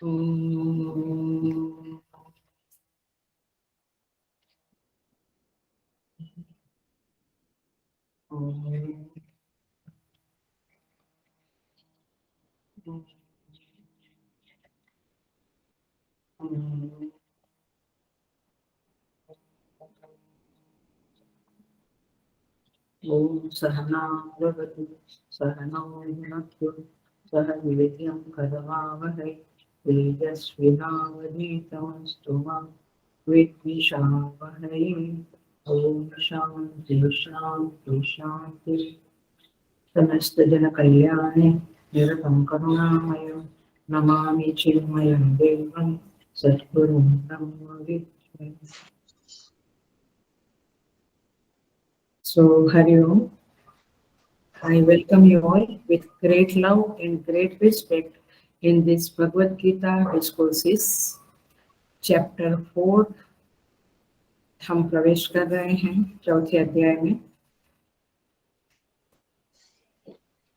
ॐ सहना भवतु सहनौ भुनक्तु सह वीर्यं करवावहै तेजस्विनावधीतमस्तु मा विद्विषावहै। ॐ शान्ति शान्ति शान्ति। समस्तजनकल्याणे निरतं करुणामयं नमामि चिन्मयं देवं सद्गुरुं ब्रह्म विद्महे। So, Hari Om. I welcome you all with great love and great respect in this Bhagavad Gita discourses, chapter 4. हम प्रवेश कर रहे हैं चौथे अध्याय में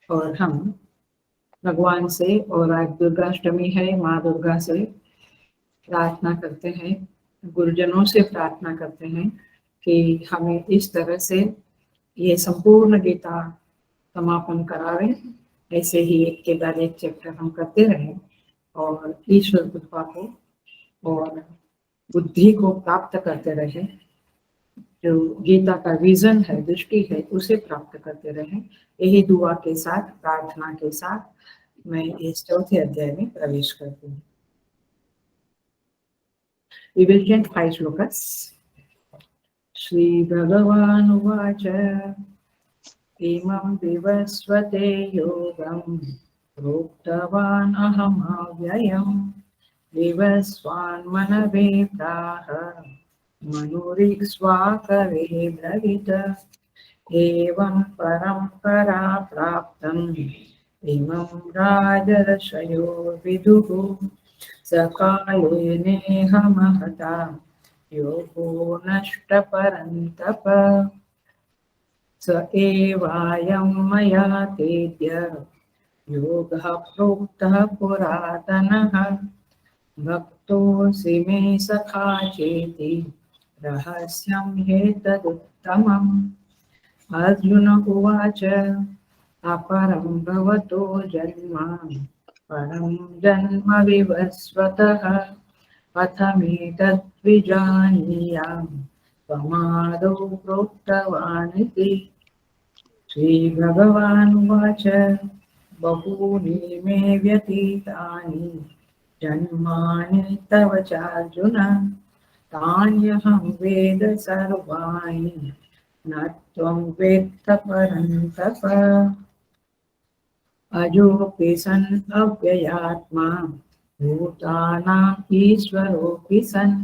और हम भगवान से, और आज दुर्गाष्टमी है, माँ दुर्गा से प्रार्थना करते हैं, गुरुजनों से प्रार्थना करते हैं कि हमें इस तरह से ये संपूर्ण गीता समापन करावे। ऐसे ही एक के बाद एक चैप्टर हम करते रहें और ईश्वर कृपा को और बुद्धि को प्राप्त करते रहें। जो गीता का विजन है, दृष्टि है, उसे प्राप्त करते रहें। यही दुआ के साथ, प्रार्थना के साथ मैं इस चौथे अध्याय में प्रवेश करती हूँ। We will chant 5 shlokas. Shri भगवान उवाच इमं विवस्वते योगं प्रोक्तवान् अहमव्ययम् विवस्वान्मनवे प्राह मनुरिक्ष्वाकवे ब्रवीत एवं परम्परा प्राप्तम् इमं राजर्षयो विदुः सकालेनेह महता योगो नष्टपरन्तप स एवायं मया तेद्य योगः प्रोक्तः पुरातनः भक्तोऽसि मे सखा चेति रहस्यं ह्येतदुत्तमम्। अर्जुन उवाच अपरं भवतो जन्म परं जन्म विवस्वतः कथमेतद्विजानीयाम् त्वमादौ प्रोक्तवानिति। श्रीभगवानुवाच बहूनि मे व्यतीतानि जन्मानि तव चार्जुन तान्यहं वेद सर्वाणि न त्वं वेत्त परन्तप। अजोऽपि सन् अव्ययात्मा भूतानाम् ईश्वरोऽपि सन्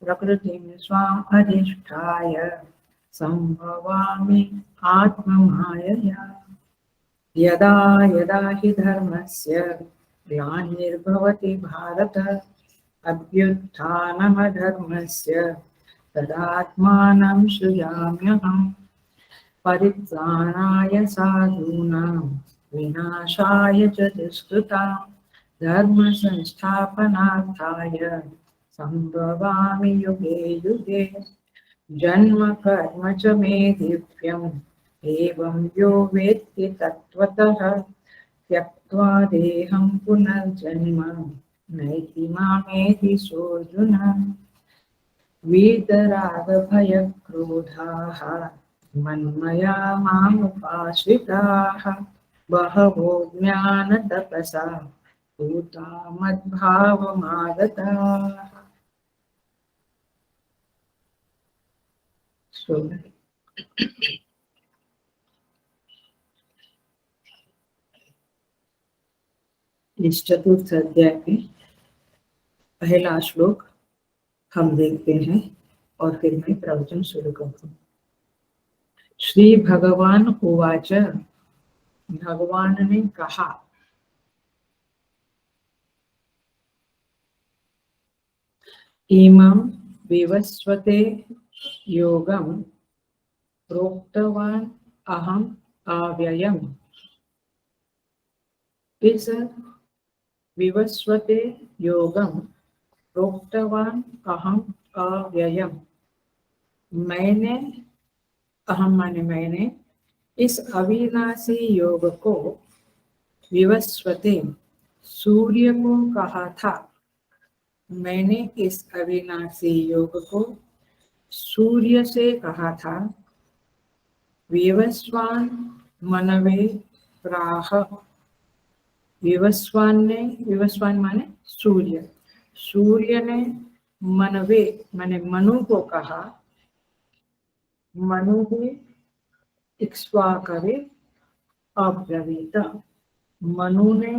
प्रकृतिं स्वाम् अधिष्ठाय सम्भवामि आत्ममायया। यदा यदा हि धर्मस्य ग्लानिर्भवति भारत अभ्युत्थानमधर्मस्य तदात्मानं सृजाम्यहम्। परित्राणाय साधूनां विनाशाय च दुष्कृतां धर्म संस्थापनार्थाय संभवामि युगे युगे। जन्म कर्म च मे दिव्यम् एवं यो वेत्ति तत्त्वतः त्यक्त्वा देहं पुनर्जन्म नैति मामेति सोऽर्जुन। वीतरागभयक्रोधाः मन्मया मामुपाश्रिताः बहवो ज्ञानतपसा भूता मद्भावमागताः। इस चतुर्थ अध्याय में पहला श्लोक हम देखते हैं और फिर मैं प्रवचन शुरू करता हूँ। श्री भगवान उवाच, भगवान ने कहा, इमं विवस्वते योगं प्रोक्तवान् अहम् अव्ययम्। इस विवस्वते योगम प्रोक्तवान अहम अव्ययम। मैंने, अहम माने मैंने, इस अविनाशी योग को विवस्वते सूर्य को कहा था। मैंने इस अविनाशी योग को सूर्य से कहा था। विवस्वान मनवे प्राह। विवस्वान ने, विवस्वान माने सूर्य, सूर्य ने मनवे माने मनु को कहा। मनु भी इक्ष्वाकवे अब्रवीत। मनु ने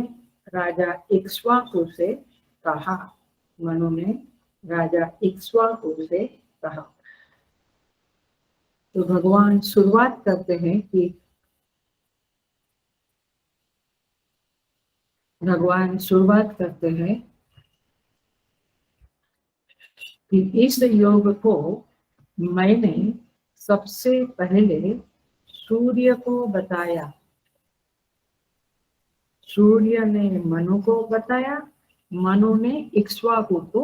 राजा इक्ष्वाकु से कहा। मनु ने राजा इक्ष्वाकु से कहा। तो भगवान शुरुआत करते हैं कि भगवान शुरुआत करते हैं कि इस योग को मैंने सबसे पहले सूर्य को बताया। सूर्य ने मनु को बताया, मनु ने इक्ष्वाकु को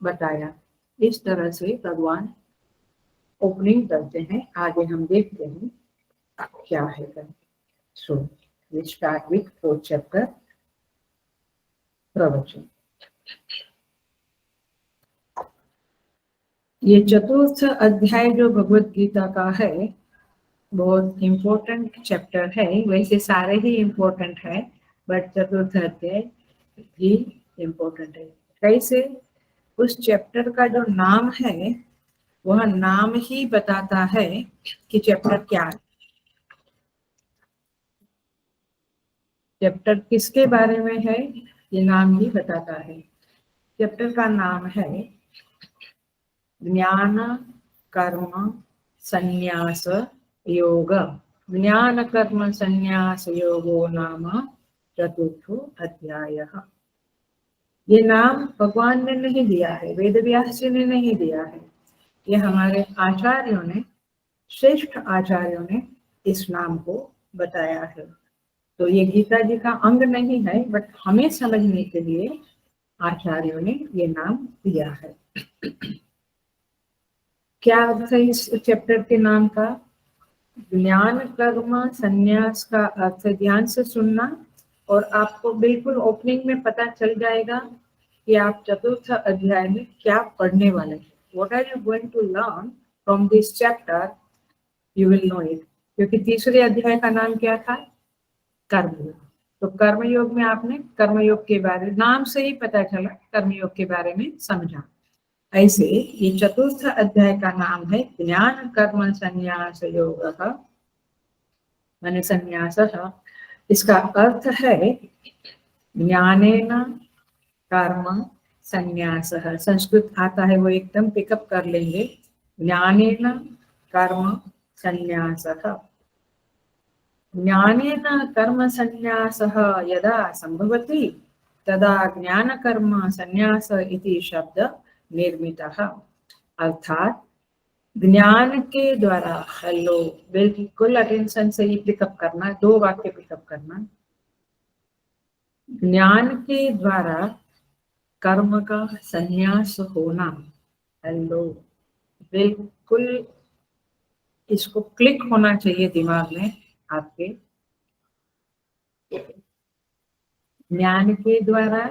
बताया। इस तरह से भगवान ओपनिंग करते हैं। आगे हम देखते हैं क्या है। So we start with 4th chapter प्रवचन। ये 4th अध्याय जो भगवत गीता का है बहुत इम्पोर्टेंट चैप्टर है। वैसे सारे ही इम्पोर्टेंट है, बट 4th अध्याय भी इम्पोर्टेंट है। कैसे? उस चैप्टर का जो नाम है वह नाम ही बताता है कि चैप्टर क्या है। चैप्टर किसके बारे में है ये नाम ही बताता है। चैप्टर का नाम है ज्ञान कर्म संन्यास योग। ज्ञान कर्म संन्यास योगो नाम 4th अध्यायः। ये नाम भगवान ने नहीं दिया है, वेद व्यास जी ने नहीं दिया है, ये हमारे आचार्यों ने, श्रेष्ठ आचार्यों ने इस नाम को बताया है। तो ये गीता जी का अंग नहीं है, बट हमें समझने के लिए आचार्यों ने ये नाम दिया है। क्या अर्थ है इस चैप्टर के नाम का? ज्ञान कर्म संन्यास का अर्थ ध्यान से सुनना और आपको बिल्कुल ओपनिंग में पता चल जाएगा कि आप 4th अध्याय में क्या पढ़ने वाले हैं। What are you going to learn from this chapter? You will know it. क्योंकि 3रे अध्याय का नाम क्या था? कर्मयोग। तो कर्मयोग में आपने कर्मयोग के बारे, नाम से ही पता चला कर्मयोग के बारे में समझा। ऐसे ये 4th अध्याय का नाम है ज्ञान कर्म संन्यास योगः माने संन्यासः। इसका अर्थ है ज्ञानेन कर्म संन्यासः। संस्कृत आता है वो एकदम पिकअप कर लेंगे। ज्ञानेन कर्म संन्यासः। ज्ञानेन कर्म संन्यासः यदा संभवति तदा ज्ञान कर्म संन्यास इति शब्द निर्मितः। अर्थात ज्ञान के द्वारा, हेलो बिल्कुल अटेंशन से ही पिकअप करना, 2 वाक्य पिकअप करना। ज्ञान के द्वारा कर्म का संन्यास होना, हेलो बिल्कुल इसको क्लिक होना चाहिए दिमाग में आपके। ज्ञान के द्वारा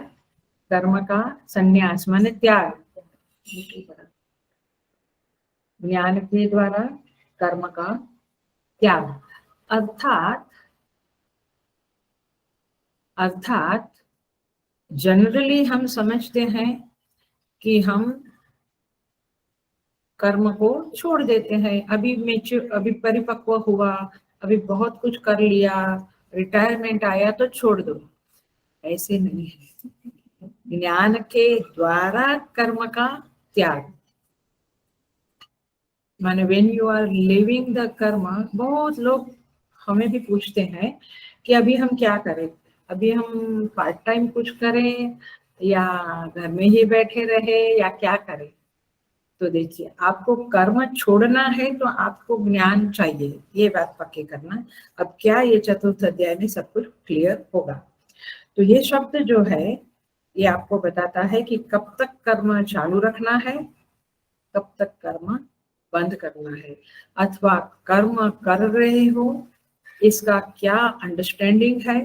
कर्म का संन्यास माने त्याग। ज्ञान के द्वारा कर्म का त्याग अर्थात जनरली हम समझते हैं कि हम कर्म को छोड़ देते हैं। अभी परिपक्व हुआ, अभी बहुत कुछ कर लिया, रिटायरमेंट आया तो छोड़ दो। ऐसे नहीं है। ज्ञान के द्वारा कर्म का त्याग माने when you are living the karma. बहुत लोग हमें भी पूछते हैं कि अभी हम क्या करें, अभी हम पार्ट टाइम कुछ करें या घर में ही बैठे रहे या क्या करें। तो देखिए, आपको कर्म छोड़ना है तो आपको ज्ञान चाहिए, ये बात पक्की करना। अब क्या ये 4th अध्याय में सब कुछ क्लियर होगा। तो ये शब्द जो है ये आपको बताता है कि कब तक कर्म चालू रखना है, कब तक कर्म बंद करना है, अथवा कर्म कर रहे हो इसका क्या अंडरस्टैंडिंग है,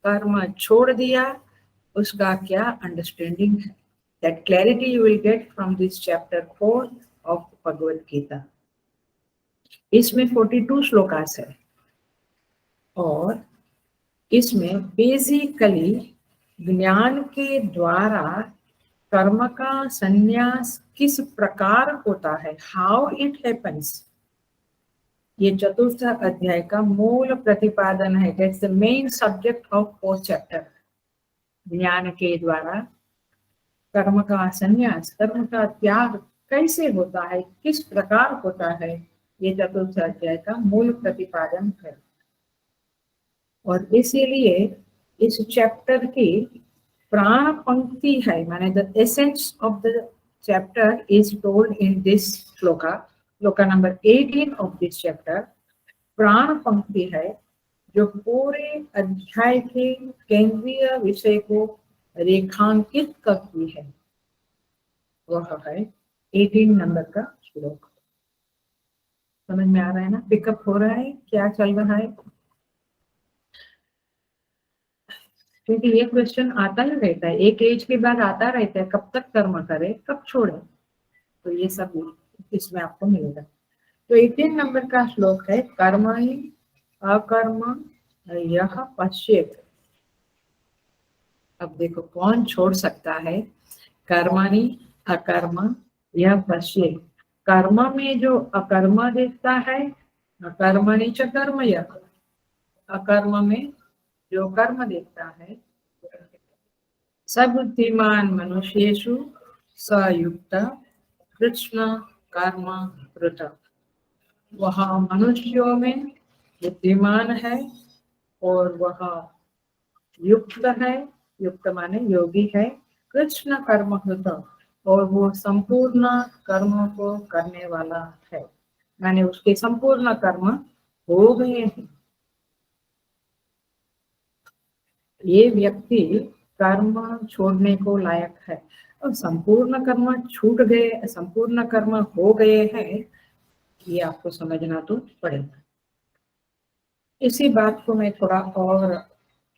कर्म छोड़ दिया उसका क्या अंडरस्टैंडिंग है। That clarity you will get from this chapter 4 of Bhagavad Gita. इसमें 42 श्लोकास है और इसमें बेसिकली ज्ञान के द्वारा कर्म का संन्यास किस प्रकार होता है, हाउ इट हैपन्स, ये चतुर्थ अध्याय का मूल प्रतिपादन है। That's the main subject of fourth chapter. ज्ञान के द्वारा कर्म का संन्यास, कर्म का त्याग कैसे होता है, किस प्रकार होता है, ये चतुर्थ अध्याय का मूल प्रतिपादन है। और इसीलिए इस चैप्टर की प्राण पंक्ति है, माने the essence of the chapter is told in this shloka, shloka number 18 of this chapter. प्राण पंक्ति है जो पूरे अध्याय के केंद्रीय विषय को रेखांकित करती है, वह है 18 नंबर का श्लोक। समझ में आ रहा है ना, पिकअप हो रहा है क्या चल रहा है? क्योंकि ये क्वेश्चन आता ही रहता है, एक एज के बाद आता रहता है, कब तक कर्म करे कब छोड़े, तो ये सब इसमें आपको मिलेगा। तो 18 नंबर का श्लोक है, कर्म ही अकर्म यह पश्येत। अब देखो कौन छोड़ सकता है, कर्मणि अकर्म यह पश्येत। कर्म में जो अकर्म देखता है, अकर्मणि च कर्म यह, अकर्म में जो कर्म देखता है, सबुद्धिमान मनुष्येषु सयुक्त कृष्ण कर्म कृत। वह मनुष्यों में बुद्धिमान है और वह युक्त है, युक्त माने योगी है, कृष्ण कर्म कृत, और वो संपूर्ण कर्मों को करने वाला है, माने उसके संपूर्ण कर्म हो गए हैं। ये व्यक्ति कर्म छोड़ने को लायक है, और संपूर्ण कर्म छूट गए, संपूर्ण कर्म हो गए हैं, ये आपको समझना तो पड़ेगा। इसी बात को मैं थोड़ा और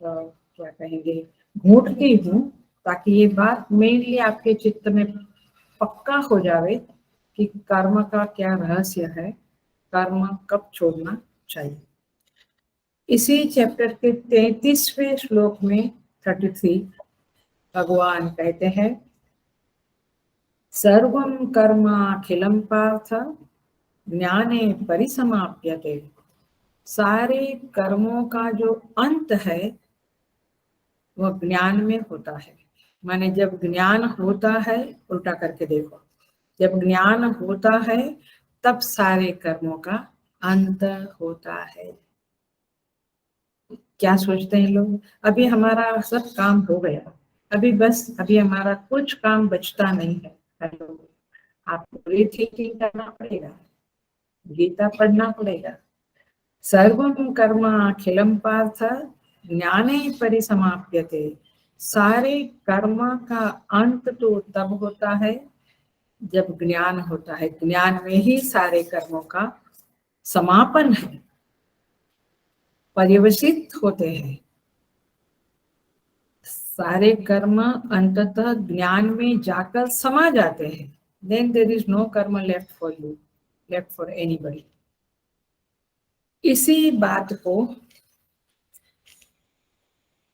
क्या कहेंगे घूंटती हूँ, ताकि ये बात मेनली आपके चित्त में पक्का हो जावे कि कर्म का क्या रहस्य है, कर्म कब छोड़ना चाहिए। इसी चैप्टर के 33वें श्लोक में 33 भगवान कहते हैं, सर्वं कर्माखिलं पार्थ ज्ञाने परिसमाप्यते। सारे कर्मों का जो अंत है वह ज्ञान में होता है। माने जब ज्ञान होता है, उल्टा करके देखो, जब ज्ञान होता है तब सारे कर्मों का अंत होता है। क्या सोचते हैं लोग, अभी हमारा सब काम हो गया, अभी बस अभी हमारा कुछ काम बचता नहीं है। हेलो, आपको रीथिंकिंग करना पड़ेगा, गीता पढ़ना पड़ेगा। सर्वं कर्म अखिलम पार्थ ज्ञाने परिसमाप्यते। सारे कर्म का अंत तो तब होता है जब ज्ञान होता है, ज्ञान में ही सारे कर्मों का समापन है, पर्यवसित होते हैं। सारे कर्म अंततः ज्ञान में जाकर समा जाते हैं। Then there is no karma left for you, left for anybody. इसी बात को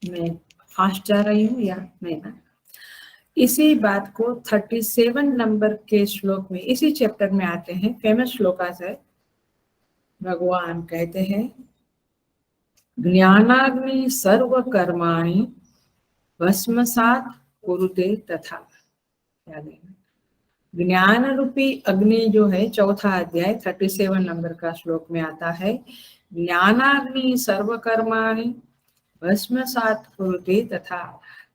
मैं फास्ट जा रही हूँ या नहीं ना, इसी बात को 37 नंबर के श्लोक में, इसी चैप्टर में आते हैं, फेमस श्लोकास है। भगवान कहते हैं, ज्ञानाग्नि सर्व कर्माणि भस्मसात् कुरुते तथा। ज्ञान रूपी अग्नि जो है, चौथा अध्याय 37 नंबर का श्लोक में आता है, ज्ञानाग्नि सर्व कर्माणि भस्मसात् कुरुते तथा।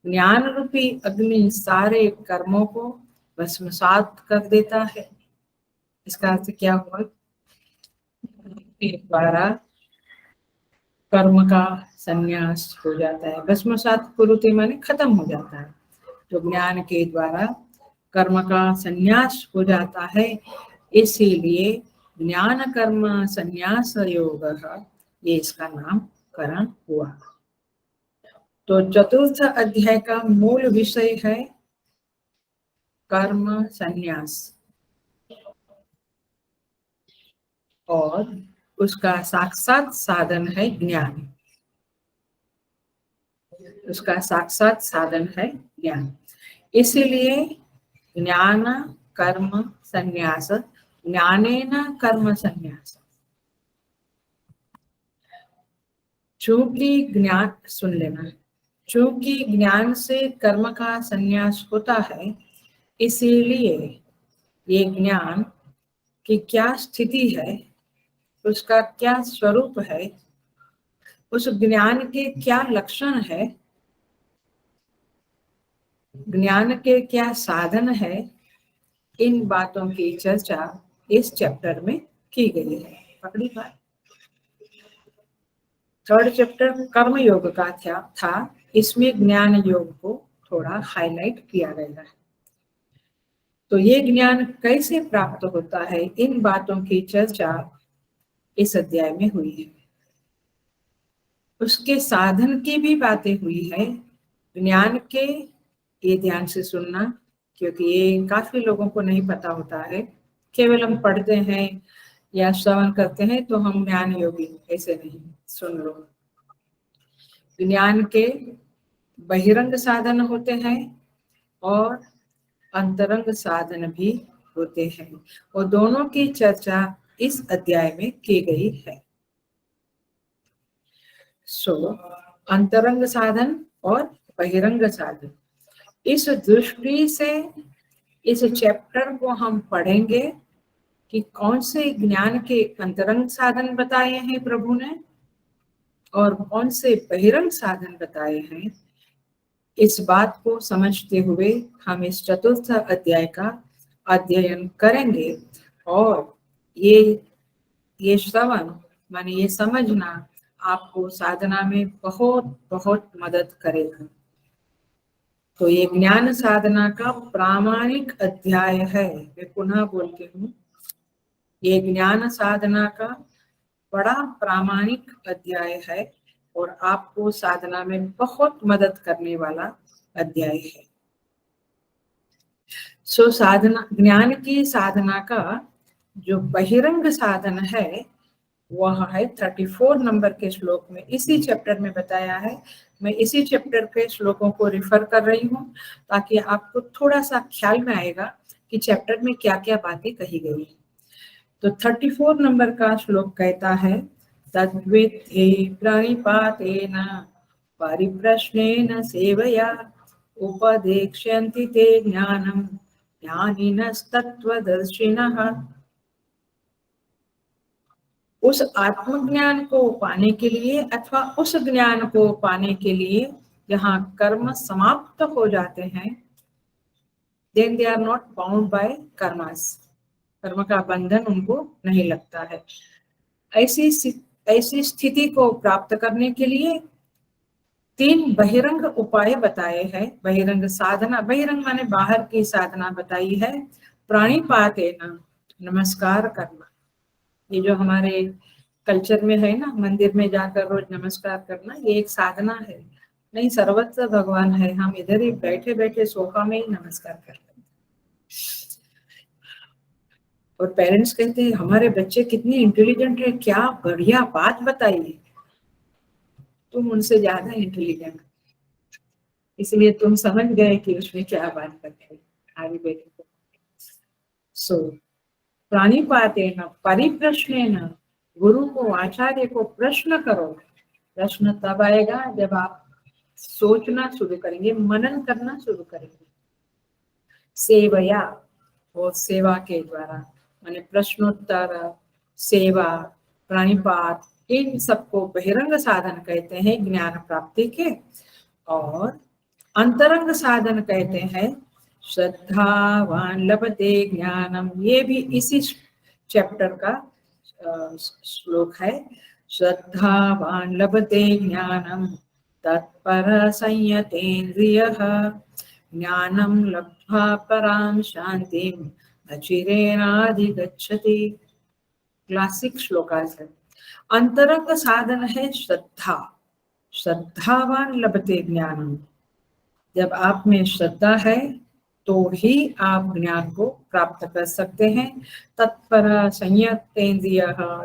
ज्ञान रूपी अग्नि सारे कर्मों को भस्मसात कर देता है। इसका अर्थ क्या हुआ, द्वारा कर्म का संन्यास हो जाता है। भस्मसात कुरुते माने खत्म हो जाता है। तो ज्ञान के द्वारा कर्म का संन्यास हो जाता है, इसीलिए ज्ञान कर्म संन्यास योग, ये इसका नामकरण हुआ। तो चतुर्थ अध्याय का मूल विषय है कर्म संन्यास, और उसका साक्षात साधन है ज्ञान। उसका साक्षात साधन है ज्ञान। इसीलिए ज्ञान कर्म संन्यास, ज्ञानेन कर्म संन्यास। चूंकि ज्ञान, सुन लेना, चूंकि ज्ञान से कर्म का संन्यास होता है, इसीलिए ये ज्ञान की क्या स्थिति है, उसका क्या स्वरूप है, उस ज्ञान के क्या लक्षण है, ज्ञान के क्या साधन है, इन बातों की चर्चा इस चैप्टर में की गई है। पकड़ी बात। थर्ड चैप्टर कर्म योग का था, इसमें ज्ञान योग को थोड़ा हाईलाइट किया गया है। तो ये ज्ञान कैसे प्राप्त होता है, इन बातों की चर्चा इस अध्याय में हुई है। उसके साधन की भी बातें हुई है। ज्ञान के, ये ध्यान से सुनना, क्योंकि ये काफी लोगों को नहीं पता होता है। केवल हम पढ़ते हैं या श्रवण करते हैं तो हम ज्ञान योगी, ऐसे नहीं। सुन लो, ज्ञान के बहिरंग साधन होते हैं और अंतरंग साधन भी होते हैं, और दोनों की चर्चा इस अध्याय में की गई है। अंतरंग साधन और बहिरंग साधन, इस दृष्टि से इस चैप्टर को हम पढ़ेंगे कि कौन से ज्ञान के अंतरंग साधन बताए हैं प्रभु ने और कौन से बहिरंग साधन बताए हैं। इस बात को समझते हुए हम इस चतुर्थ अध्याय का अध्ययन करेंगे, और ये श्रवण माने ये समझना आपको साधना में बहुत बहुत मदद करेगा। तो ये ज्ञान साधना का प्रामाणिक अध्याय है। मैं पुनः बोलती हूँ, ये ज्ञान साधना का बड़ा प्रामाणिक अध्याय है और आपको साधना में बहुत मदद करने वाला अध्याय है। साधना, ज्ञान की साधना का जो बहिरंग साधन है वह है 34 नंबर के श्लोक में, इसी चैप्टर में बताया है। मैं इसी चैप्टर के श्लोकों को रिफर कर रही हूँ ताकि आपको थोड़ा सा ख्याल में आएगा कि चैप्टर में क्या क्या बातें कही गई। तो 34 नंबर का श्लोक कहता है, तद्विद्धि प्रणिपातेन परिप्रश्नेन सेवया उपदेक्ष्यन्ति ते ज्ञानम् ज्ञानिनस्तत्त्वदर्शिनः। उस आत्मज्ञान को पाने के लिए अथवा उस ज्ञान को पाने के लिए जहाँ कर्म समाप्त हो जाते हैं, then they are not bound by karmas, कर्म का बंधन उनको नहीं लगता है। ऐसी स्थिति को प्राप्त करने के लिए 3 बहिरंग उपाय बताए हैं। बहिरंग साधना, बहिरंग माने बाहर की साधना बताई है। प्राणिपातेन, नमस्कार करना, ये जो हमारे कल्चर में है ना, मंदिर में जाकर रोज नमस्कार करना, ये एक साधना है। नहीं, सर्वत्र भगवान है, हम इधर ही बैठे बैठे सोफा में ही नमस्कार कर लेते। और पेरेंट्स कहते हैं हमारे बच्चे कितनी इंटेलिजेंट है, क्या बढ़िया बात बताइए, तुम उनसे ज्यादा इंटेलिजेंट, इसलिए तुम समझ गए कि उसमें क्या बात करते हैं। आगे बैठे प्राणिपातेन परिप्रश्नेन, गुरु को, आचार्य को प्रश्न करो। प्रश्न तब आएगा जब आप सोचना शुरू करेंगे, मनन करना शुरू करेंगे। सेवया, और सेवा के द्वारा, माने प्रश्नोत्तर, सेवा, प्राणिपात, इन सबको बहिरंग साधन कहते हैं ज्ञान प्राप्ति के। और अंतरंग साधन कहते हैं श्रद्धावान लभते ज्ञानम, ये भी इसी चैप्टर का श्लोक है। श्रद्धावान लभते ज्ञानम तत्पर संयतेन्द्रियः ज्ञानम लब्ध्वा पराम शांतिम अचिरेणाधिगच्छति। क्लासिक श्लोकास है। अंतरंग साधन है श्रद्धा, श्रद्धावान लभते ज्ञानम। जब आप में श्रद्धा है तो ही आप ज्ञान को प्राप्त कर सकते हैं। तत्पर संयत इंद्रिय,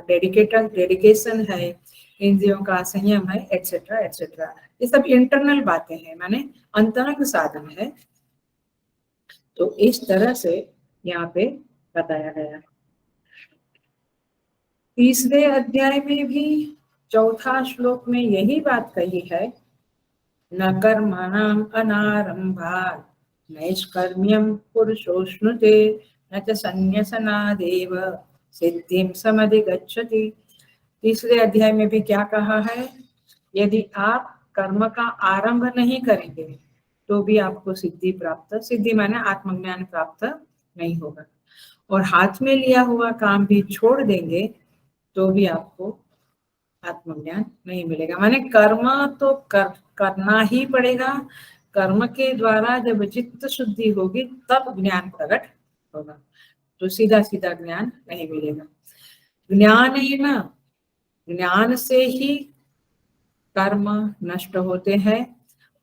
डेडिकेटेड डेडिकेशन है, इंद्रियों का संयम है, एक्सेट्रा एक्सेट्रा। ये सब इंटरनल बातें हैं, माने अंतरंग साधन है। तो इस तरह से यहाँ पे बताया गया। तीसरे अध्याय में भी चौथा श्लोक में यही बात कही है, न कर्मणाम अनारंभात् नैष्कर्म्यम पुरुषोश्नुते न च संन्यसनादेव सिद्धिं समधिगच्छति। तीसरे अध्याय में भी क्या कहा है, यदि आप कर्म का आरंभ नहीं करेंगे तो भी आपको सिद्धि प्राप्त, सिद्धि माने आत्मज्ञान प्राप्त नहीं होगा। और हाथ में लिया हुआ काम भी छोड़ देंगे तो भी आपको आत्मज्ञान नहीं मिलेगा। माने कर्म तो करना ही पड़ेगा। कर्म के द्वारा जब चित्त शुद्धि होगी तब ज्ञान प्रकट होगा, तो सीधा सीधा ज्ञान नहीं मिलेगा। ज्ञान ही ना, ज्ञान से ही कर्म नष्ट होते हैं।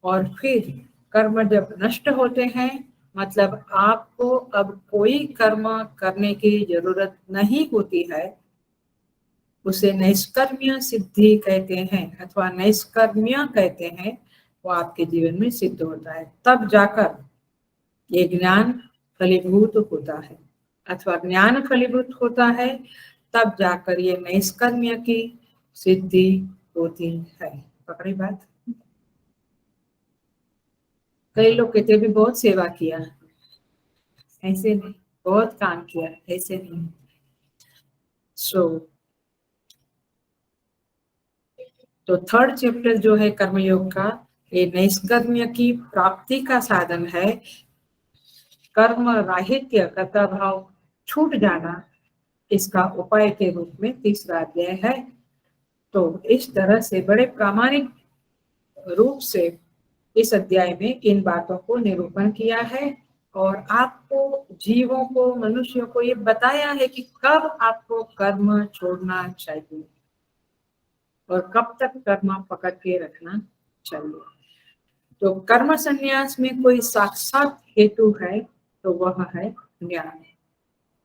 और फिर कर्म जब नष्ट होते हैं मतलब आपको अब कोई कर्म करने की जरूरत नहीं होती है, उसे नैष्कर्म्य सिद्धि कहते हैं अथवा नैष्कर्म्य कहते हैं। वो आपके जीवन में सिद्ध होता है, तब जाकर ये ज्ञान फलीभूत होता है, अथवा ज्ञान फलीभूत होता है तब जाकर ये नैष्कर्म्य की सिद्धि होती है। पकड़ी बात। कई लोग कहते भी बहुत सेवा किया, ऐसे नहीं, बहुत काम किया, ऐसे नहीं। तो थर्ड चैप्टर जो है कर्मयोग का, ये नैष्कर्म्य की प्राप्ति का साधन है। कर्म राहित्य, कर्ता भाव छूट जाना, इसका उपाय के रूप में तीसरा अध्याय है। तो इस तरह से बड़े प्रामाणिक रूप से इस अध्याय में इन बातों को निरूपण किया है और आपको, जीवों को, मनुष्यों को ये बताया है कि कब आपको कर्म छोड़ना चाहिए और कब तक कर्म पकड़ के रखना चाहिए। तो कर्म संन्यास में कोई साक्षात हेतु है तो वह है ज्ञान।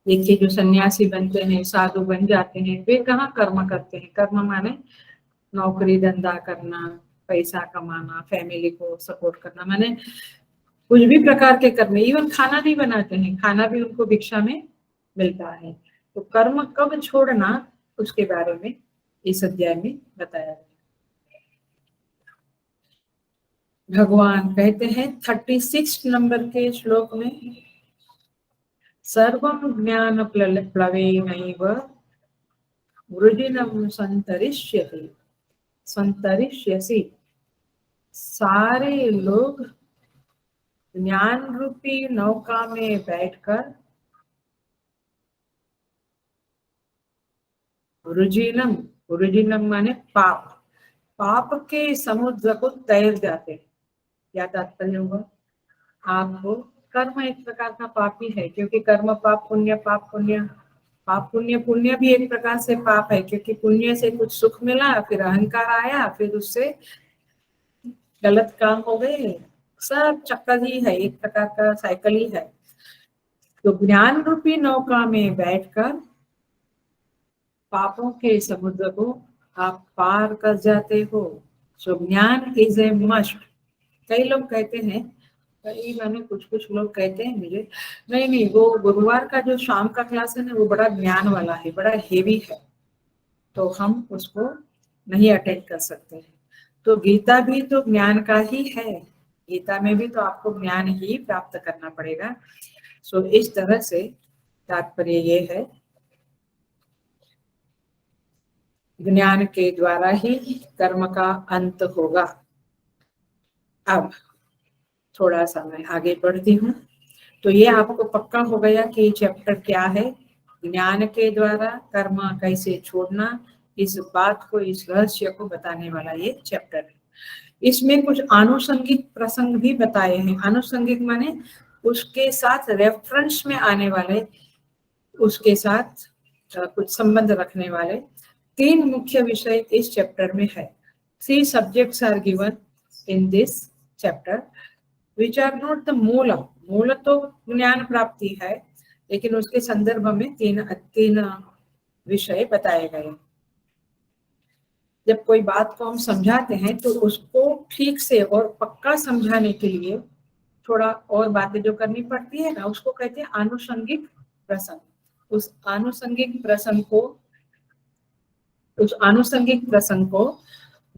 देखिए जो सन्यासी बनते हैं, साधु बन जाते हैं, वे कहाँ कर्म करते हैं। कर्म माने नौकरी धंधा करना, पैसा कमाना, फैमिली को सपोर्ट करना, माने कुछ भी प्रकार के कर्म। इवन खाना भी बनाते हैं, खाना भी उनको भिक्षा में मिलता है। तो कर्म कब छोड़ना उसके बारे में इस अध्याय में बताया गया। भगवान कहते हैं 36 नंबर के श्लोक में, सर्वं ज्ञान प्लवेनैव वृजिनं संतरिष्यति संतरिष्यसि। सारे लोग ज्ञान रूपी नौका में बैठकर वृजिनम, वृजिनम माने पाप, पाप के समुद्र को तैर जाते। क्या तात्पर्य होगा? आपको कर्म एक प्रकार का पाप ही है, क्योंकि कर्म पाप पुण्य, पाप पुण्य, पाप पुण्य, पुण्य भी एक प्रकार से पाप है, क्योंकि पुण्य से कुछ सुख मिला, फिर अहंकार आया, फिर उससे गलत काम हो गए। सब चक्कर ही है, एक प्रकार का साइकिल ही है। तो ज्ञान रूपी नौका में बैठकर पापों के समुद्र को आप पार कर जाते हो। सो ज्ञान इज ए मस्ट। कई लोग कहते हैं, कई माने कुछ लोग कहते हैं मुझे, नहीं वो गुरुवार का जो शाम का क्लास है ना, वो बड़ा ज्ञान वाला है, बड़ा हेवी है, तो हम उसको नहीं अटेंड कर सकते हैं। तो गीता भी तो ज्ञान का ही है, गीता में भी तो आपको ज्ञान ही प्राप्त करना पड़ेगा। सो इस तरह से तात्पर्य ये है, ज्ञान के द्वारा ही कर्म का अंत होगा। अब थोड़ा सा मैं आगे बढ़ती हूँ। तो ये आपको पक्का हो गया कि चैप्टर क्या है, ज्ञान के द्वारा कर्म कैसे छोड़ना, इस बात को, इस रहस्य को बताने वाला ये चैप्टर है। इसमें कुछ आनुषंगिक प्रसंग भी बताए हैं। आनुषंगिक माने उसके साथ रेफरेंस में आने वाले, उसके साथ कुछ संबंध रखने वाले 3 मुख्य विषय इस चैप्टर में है। 3 subjects are given in this chapter which are not the मूल। मूल तो ज्ञान प्राप्ति है, लेकिन उसके संदर्भ में तीन विषय बताए गए। जब कोई बात को हम समझाते हैं तो उसको ठीक से और पक्का समझाने के लिए थोड़ा और बातें जो करनी पड़ती है ना, उसको कहते हैं आनुषंगिक प्रसंग। उस आनुषंगिक प्रसंग को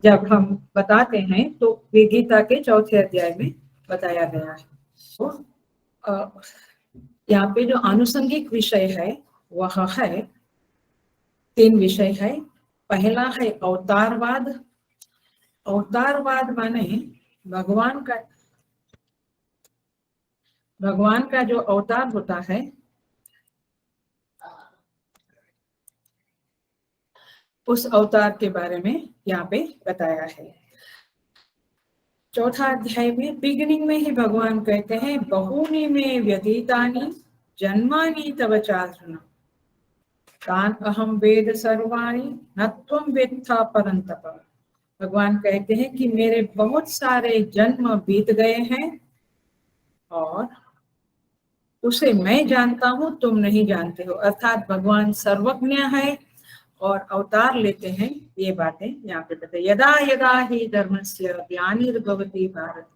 जब हम बताते हैं तो वे गीता के 4थे अध्याय में बताया गया है। तो यहाँ पे जो आनुषंगिक विषय है वह है 3 विषय है। पहला है अवतारवाद। अवतारवाद माने भगवान का जो अवतार होता है उस अवतार के बारे में यहाँ पे बताया है। 4था अध्याय में बिगिनिंग में ही भगवान कहते हैं बहूनि में व्यतीतानि जन्मानि तव चार्जुन तान अहम वेद सर्वाणि न त्वं वेत्था परन्तप। भगवान कहते हैं कि मेरे बहुत सारे जन्म बीत गए हैं और उसे मैं जानता हूँ, तुम नहीं जानते हो। अर्थात भगवान सर्वज्ञ है और अवतार लेते हैं। ये बातें यहाँ पे बताए। यदा यदा हि धर्मस्य ग्लानिर्भवति भारत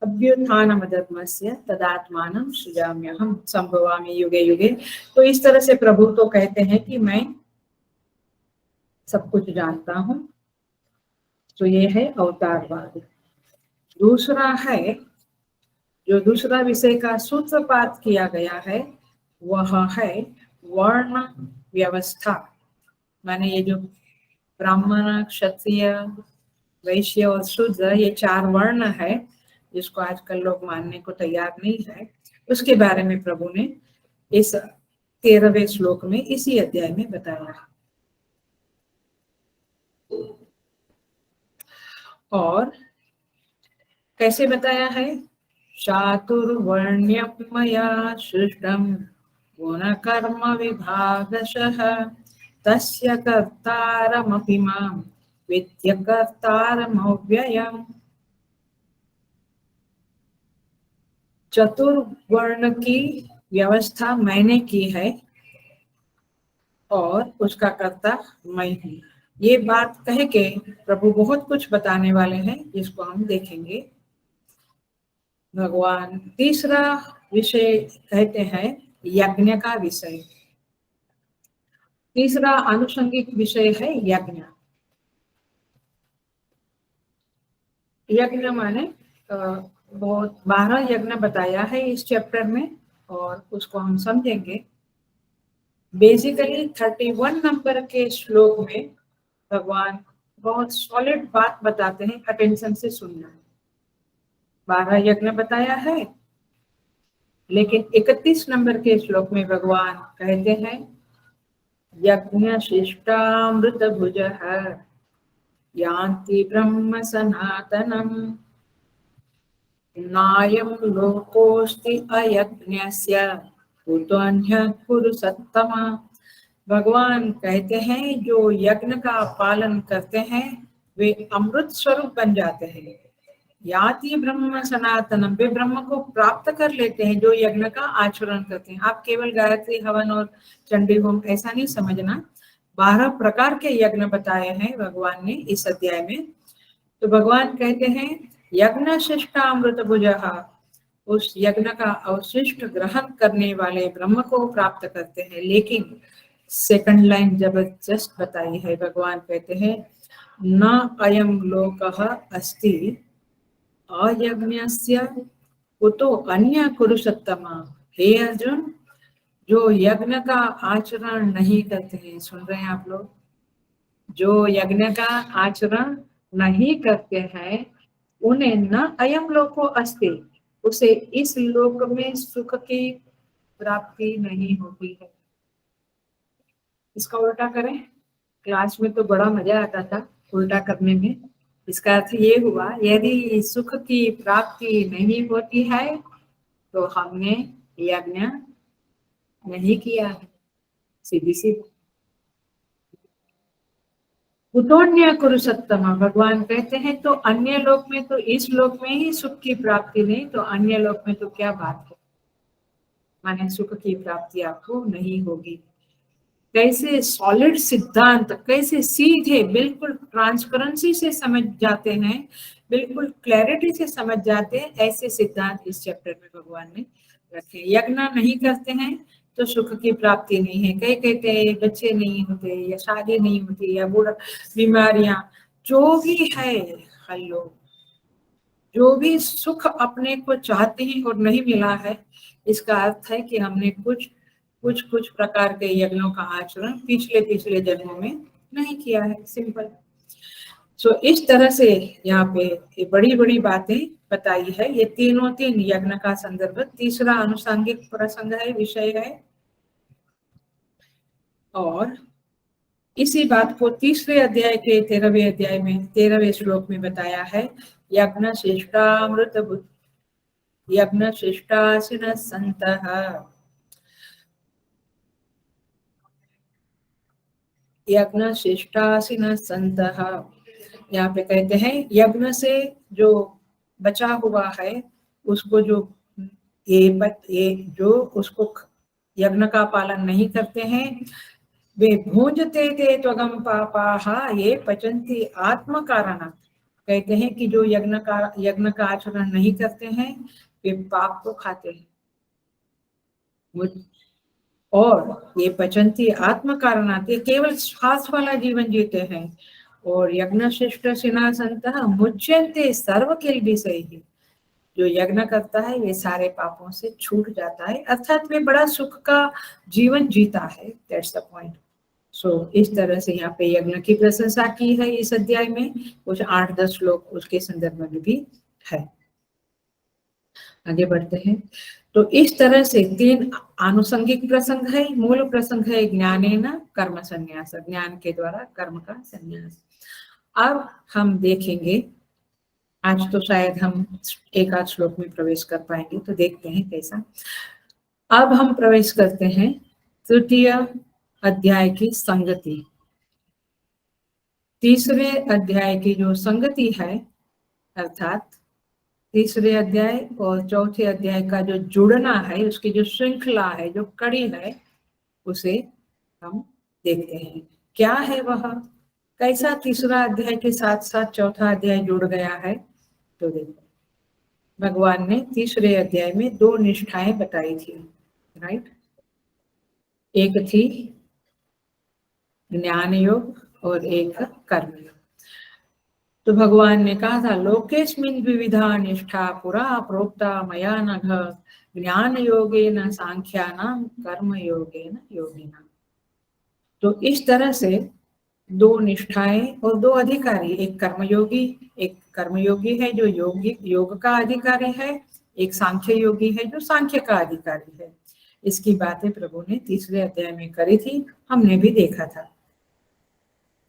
अभ्युत्थानमधर्मस्य तदात्मानं सृजाम्यहं संभवामि युगे युगे। तो इस तरह से प्रभु तो कहते हैं कि मैं सब कुछ जानता हूँ। तो ये है अवतारवाद। दूसरा है, जो दूसरा विषय का सूत्रपात किया गया है वह है वर्ण व्यवस्था। माने ये जो ब्राह्मण, क्षत्रिय, वैश्य और शूद्र, ये 4 वर्ण है जिसको आजकल लोग मानने को तैयार नहीं है, उसके बारे में प्रभु ने इस 13वें श्लोक में इसी अध्याय में बताया है। और कैसे बताया है? चातुर्वर्ण्यं मया सृष्टं गुणकर्म विभागशः तस्य कर्तारमपि मां विद्य कर्तारमव्ययम्। चतुर्वर्ण की व्यवस्था मैंने की है और उसका कर्ता मैं हूँ। ये बात कह के प्रभु बहुत कुछ बताने वाले हैं जिसको हम देखेंगे। भगवान तीसरा विषय कहते हैं यज्ञ का विषय। तीसरा आनुषंगिक विषय है यज्ञ। यज्ञ माने बहुत 12 यज्ञ बताया है इस चैप्टर में और उसको हम समझेंगे। बेसिकली 31 नंबर के श्लोक में भगवान बहुत सॉलिड बात बताते हैं, अटेंशन से सुनना। 12 यज्ञ बताया है, लेकिन 31 नंबर के श्लोक में भगवान कहते हैं यज्ञ शिष्टामृत भुजः यान्ति ब्रह्म सनातनम् नायं लोकोस्ति अयज्ञस्य कुतोऽन्यः कुरु सत्तम। भगवान कहते हैं जो यज्ञ का पालन करते हैं वे अमृत स्वरूप बन जाते हैं। याति ब्रह्म सनातनम, वे ब्रह्म को प्राप्त कर लेते हैं जो यज्ञ का आचरण करते हैं। आप केवल गायत्री हवन और चंडी होम ऐसा नहीं समझना। 12 प्रकार के यज्ञ बताए हैं भगवान ने इस अध्याय में। तो भगवान कहते हैं यज्ञ शिष्टामृत भुजः, उस यज्ञ का अवशिष्ट ग्रहण करने वाले ब्रह्म को प्राप्त करते हैं। लेकिन सेकंड लाइन जबरदस्त बताई है। भगवान कहते हैं न अयम लोकः अस्ति अयज्ञस्य कुतो अन्य कुरुषोत्तम। हे अर्जुन, जो यज्ञ का आचरण नहीं करते हैं, सुन रहे हैं आप लोग, जो यज्ञ का आचरण नहीं करते हैं उन्हें न अयम लोको अस्ति, उसे इस लोक में सुख की प्राप्ति नहीं होती है। इसका उल्टा करें। क्लास में तो बड़ा मजा आता था उल्टा करने में। इसका अर्थ ये हुआ, यदि सुख की प्राप्ति नहीं होती है तो हमने यज्ञ नहीं किया है। सीधी सी कुतोन्य कुरुसत्तम, भगवान कहते हैं तो अन्य लोक में, तो इस लोक में ही सुख की प्राप्ति नहीं तो अन्य लोक में तो क्या बात है, माने सुख की प्राप्ति आपको नहीं होगी। कैसे सॉलिड सिद्धांत, कैसे सीधे बिल्कुल ट्रांसपेरेंसी से समझ जाते हैं, बिल्कुल क्लैरिटी से समझ जाते हैं, ऐसे सिद्धांत इस चैप्टर में भगवान ने रखे। यज्ञ नहीं करते हैं तो सुख की प्राप्ति नहीं है। कई कहते हैं बच्चे नहीं होते या शादी नहीं होती या बुरा बीमारियां, जो भी है, हेलो, जो भी सुख अपने को चाहते हैं और नहीं मिला है, इसका अर्थ है कि हमने कुछ प्रकार के यज्ञों का आचरण पिछले जन्मों में नहीं किया है। सिंपल। सो इस तरह से यहाँ पे ये बड़ी बड़ी बातें बताई है। ये तीन यज्ञ का संदर्भ। तीसरा अनुसांगिक प्रसंग है, विषय है, और इसी बात को तीसरे अध्याय के 13वें अध्याय में 13वें श्लोक में बताया है। यज्ञ श्रेष्ठामृत यज्ञ श्रेष्ठासिन संतः, यज्ञ श्रेष्ठासिन संतः। यहाँ पे कहते हैं यज्ञ से जो बचा हुआ है उसको जो ये जो उसको यज्ञ का पालन नहीं करते हैं, वे भूंजते थे त्वगम पापाः ये पचन्ति आत्म कारणात्। कहते हैं कि जो यज्ञ का आचरण नहीं करते हैं वे पाप को खाते हैं, और ये पचन्ति आत्म कारणात्, ये केवल श्वास वाला जीवन जीते हैं। और यज्ञ श्रेष्ठ सिना संतः मुच्यन्ते सर्व किल्बिषैः, जो यज्ञ करता है वे सारे पापों से छूट जाता है, अर्थात वे बड़ा सुख का जीवन जीता है। That's the point. सो इस तरह से यहाँ पे यज्ञ की प्रशंसा की है इस अध्याय में। कुछ 8-10 श्लोक उसके संदर्भ में भी है। आगे बढ़ते हैं। तो इस तरह से 3 आनुषंगिक प्रसंग है। मूल प्रसंग है ज्ञानेन कर्म संन्यास, ज्ञान के द्वारा कर्म का संन्यास। अब हम देखेंगे, आज तो शायद हम एक आध श्लोक में प्रवेश कर पाएंगे, तो देखते हैं कैसा। अब हम प्रवेश करते हैं तृतीय अध्याय की संगति। तीसरे अध्याय की जो संगति है, अर्थात तीसरे अध्याय और चौथे अध्याय का जो जुड़ना है, उसकी जो श्रृंखला है, जो कड़ी है, उसे हम देखते हैं क्या है वह, कैसा तीसरा अध्याय के साथ साथ चौथा अध्याय जुड़ गया है। तो देखो, भगवान ने तीसरे अध्याय में 2 निष्ठाएं बताई थी, राइट। एक थी ज्ञान योग और एक कर्म योग। तो भगवान ने कहा था लोकेस्मिन् विविधा निष्ठा पुरा प्रोक्ता मया नघ ज्ञान योगेन सांख्यानां कर्म योगेन योगिनां। तो इस तरह से 2 निष्ठाएं और 2 अधिकारी, एक कर्मयोगी है जो योग का अधिकारी है, एक सांख्य योगी है जो सांख्य का अधिकारी है। इसकी बातें प्रभु ने तीसरे अध्याय में करी थी, हमने भी देखा था।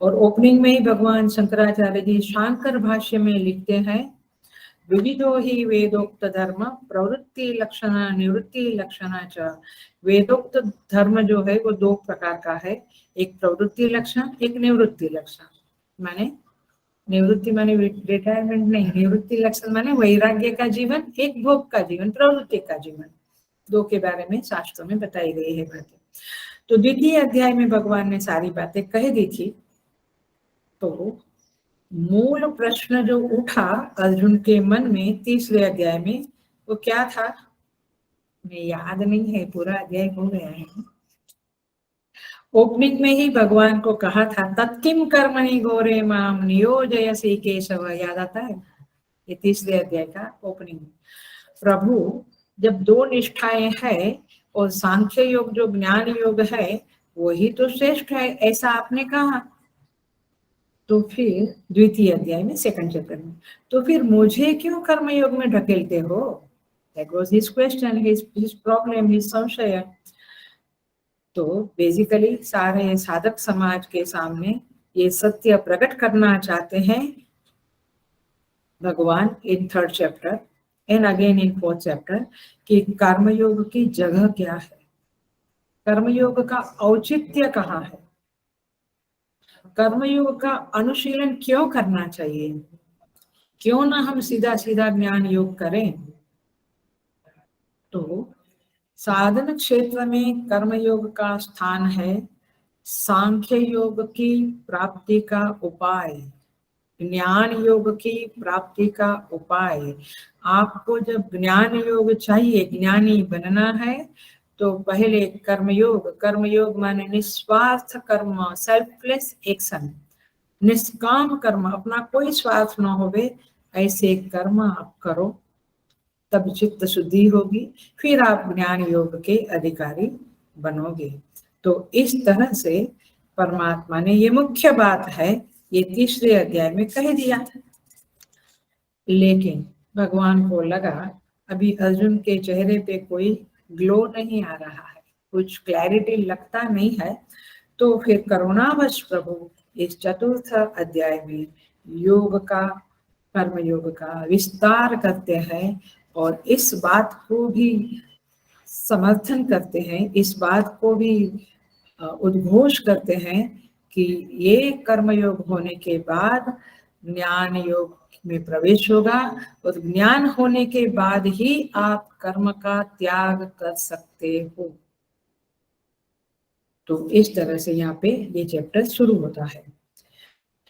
और ओपनिंग में ही भगवान शंकराचार्य जी शांकर भाष्य में लिखते हैं, विविधो ही वेदोक्त धर्म प्रवृत्ति लक्षण निवृत्ति लक्षण च। वेदोक्त धर्म जो है वो 2 प्रकार का है, एक प्रवृत्ति लक्षण, एक निवृत्ति लक्षण। माने निवृत्ति माने रिटायरमेंट नहीं, निवृत्ति लक्षण माने वैराग्य का जीवन, एक भोग का जीवन, प्रवृत्ति का जीवन। 2 के बारे में शास्त्रों में बताई गई है बातें। तो द्वितीय अध्याय में भगवान ने सारी बातें कह दी थी। तो मूल प्रश्न जो उठा अर्जुन के मन में तीसरे अध्याय में, वो क्या था, मैं याद नहीं है, पूरा अध्याय हो गया है। ओपनिंग में ही भगवान को कहा था तत्किम कर्मणि घोरे माम नियोजयसि केशव, याद आता है, ये तीसरे अध्याय का ओपनिंग। प्रभु जब 2 निष्ठाएं हैं और सांख्य योग जो ज्ञान योग है वही तो श्रेष्ठ है, ऐसा आपने कहा। तो फिर द्वितीय अध्याय में, सेकंड चैप्टर में, तो फिर मुझे क्यों कर्मयोग में ढकेलते हो? That was his question, his problem, his संशय। तो बेसिकली सारे साधक समाज के सामने ये सत्य प्रकट करना चाहते हैं भगवान इन 3rd chapter and again in 4th chapter कि कर्मयोग की जगह क्या है, कर्मयोग का औचित्य कहाँ है, कर्मयोग का अनुशीलन क्यों करना चाहिए, क्यों ना हम सीधा सीधा ज्ञान योग करें। तो साधन क्षेत्र में कर्मयोग का स्थान है सांख्य योग की प्राप्ति का उपाय, ज्ञान योग की प्राप्ति का उपाय। आपको जब ज्ञान योग चाहिए, ज्ञानी बनना है, तो पहले कर्मयोग, कर्मयोग माने निस्वार्थ कर्म, सेल्फलेस एक्शन, निष्काम कर्म, अपना कोई स्वार्थ न होवे ऐसे कर्म आप करो, तब चित्त शुद्धि होगी, फिर आप ज्ञान योग के अधिकारी बनोगे। तो इस तरह से परमात्मा ने, ये मुख्य बात है, ये 3रे अध्याय में कह दिया था। लेकिन भगवान को लगा अभी अर्जुन के चेहरे पे कोई ग्लो नहीं आ रहा है, कुछ क्लैरिटी लगता नहीं है, तो फिर करुणावश प्रभु इस 4th अध्याय में योग का, कर्म योग का विस्तार करते हैं और इस बात को भी समर्थन करते हैं, इस बात को भी उद्घोष करते हैं कि ये कर्मयोग होने के बाद ज्ञान योग में प्रवेश होगा और ज्ञान होने के बाद ही आप कर्म का त्याग कर सकते हो। तो इस तरह से यहाँ पे ये चैप्टर शुरू होता है।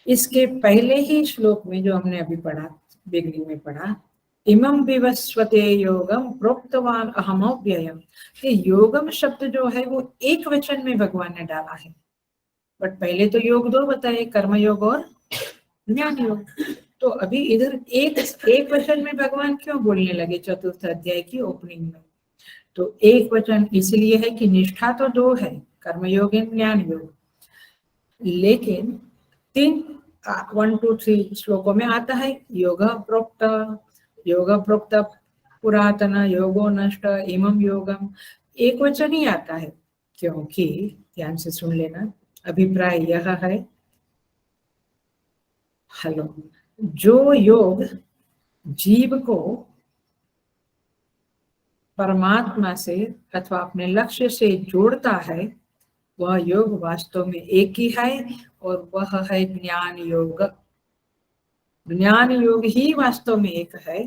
इसके पहले ही श्लोक में जो हमने अभी पढ़ा, बिगनिंग में पढ़ा, इमं विवस्वते योगम प्रोक्तवान अहमव्ययम, ये योगम शब्द जो है वो एक वचन में भगवान ने डाला है, बट पहले तो योग 2 बताए, कर्म योग और ज्ञान योग। तो अभी इधर एक वचन में भगवान क्यों बोलने लगे 4th अध्याय की ओपनिंग में? तो एक वचन इसलिए है कि निष्ठा तो 2 है, कर्म योग एवं ज्ञान योग, लेकिन 1, 2, 3 श्लोकों में आता है योग प्रोक्त पुरातन योगो नष्ट इमं योगम, एक वचन ही आता है, क्योंकि ध्यान से सुन लेना, अभिप्राय यह है, हेलो, जो योग जीव को परमात्मा से अथवा अपने लक्ष्य से जोड़ता है, वह योग वास्तव में एक ही है और वह है ज्ञान योग। ज्ञान योग ही वास्तव में एक है,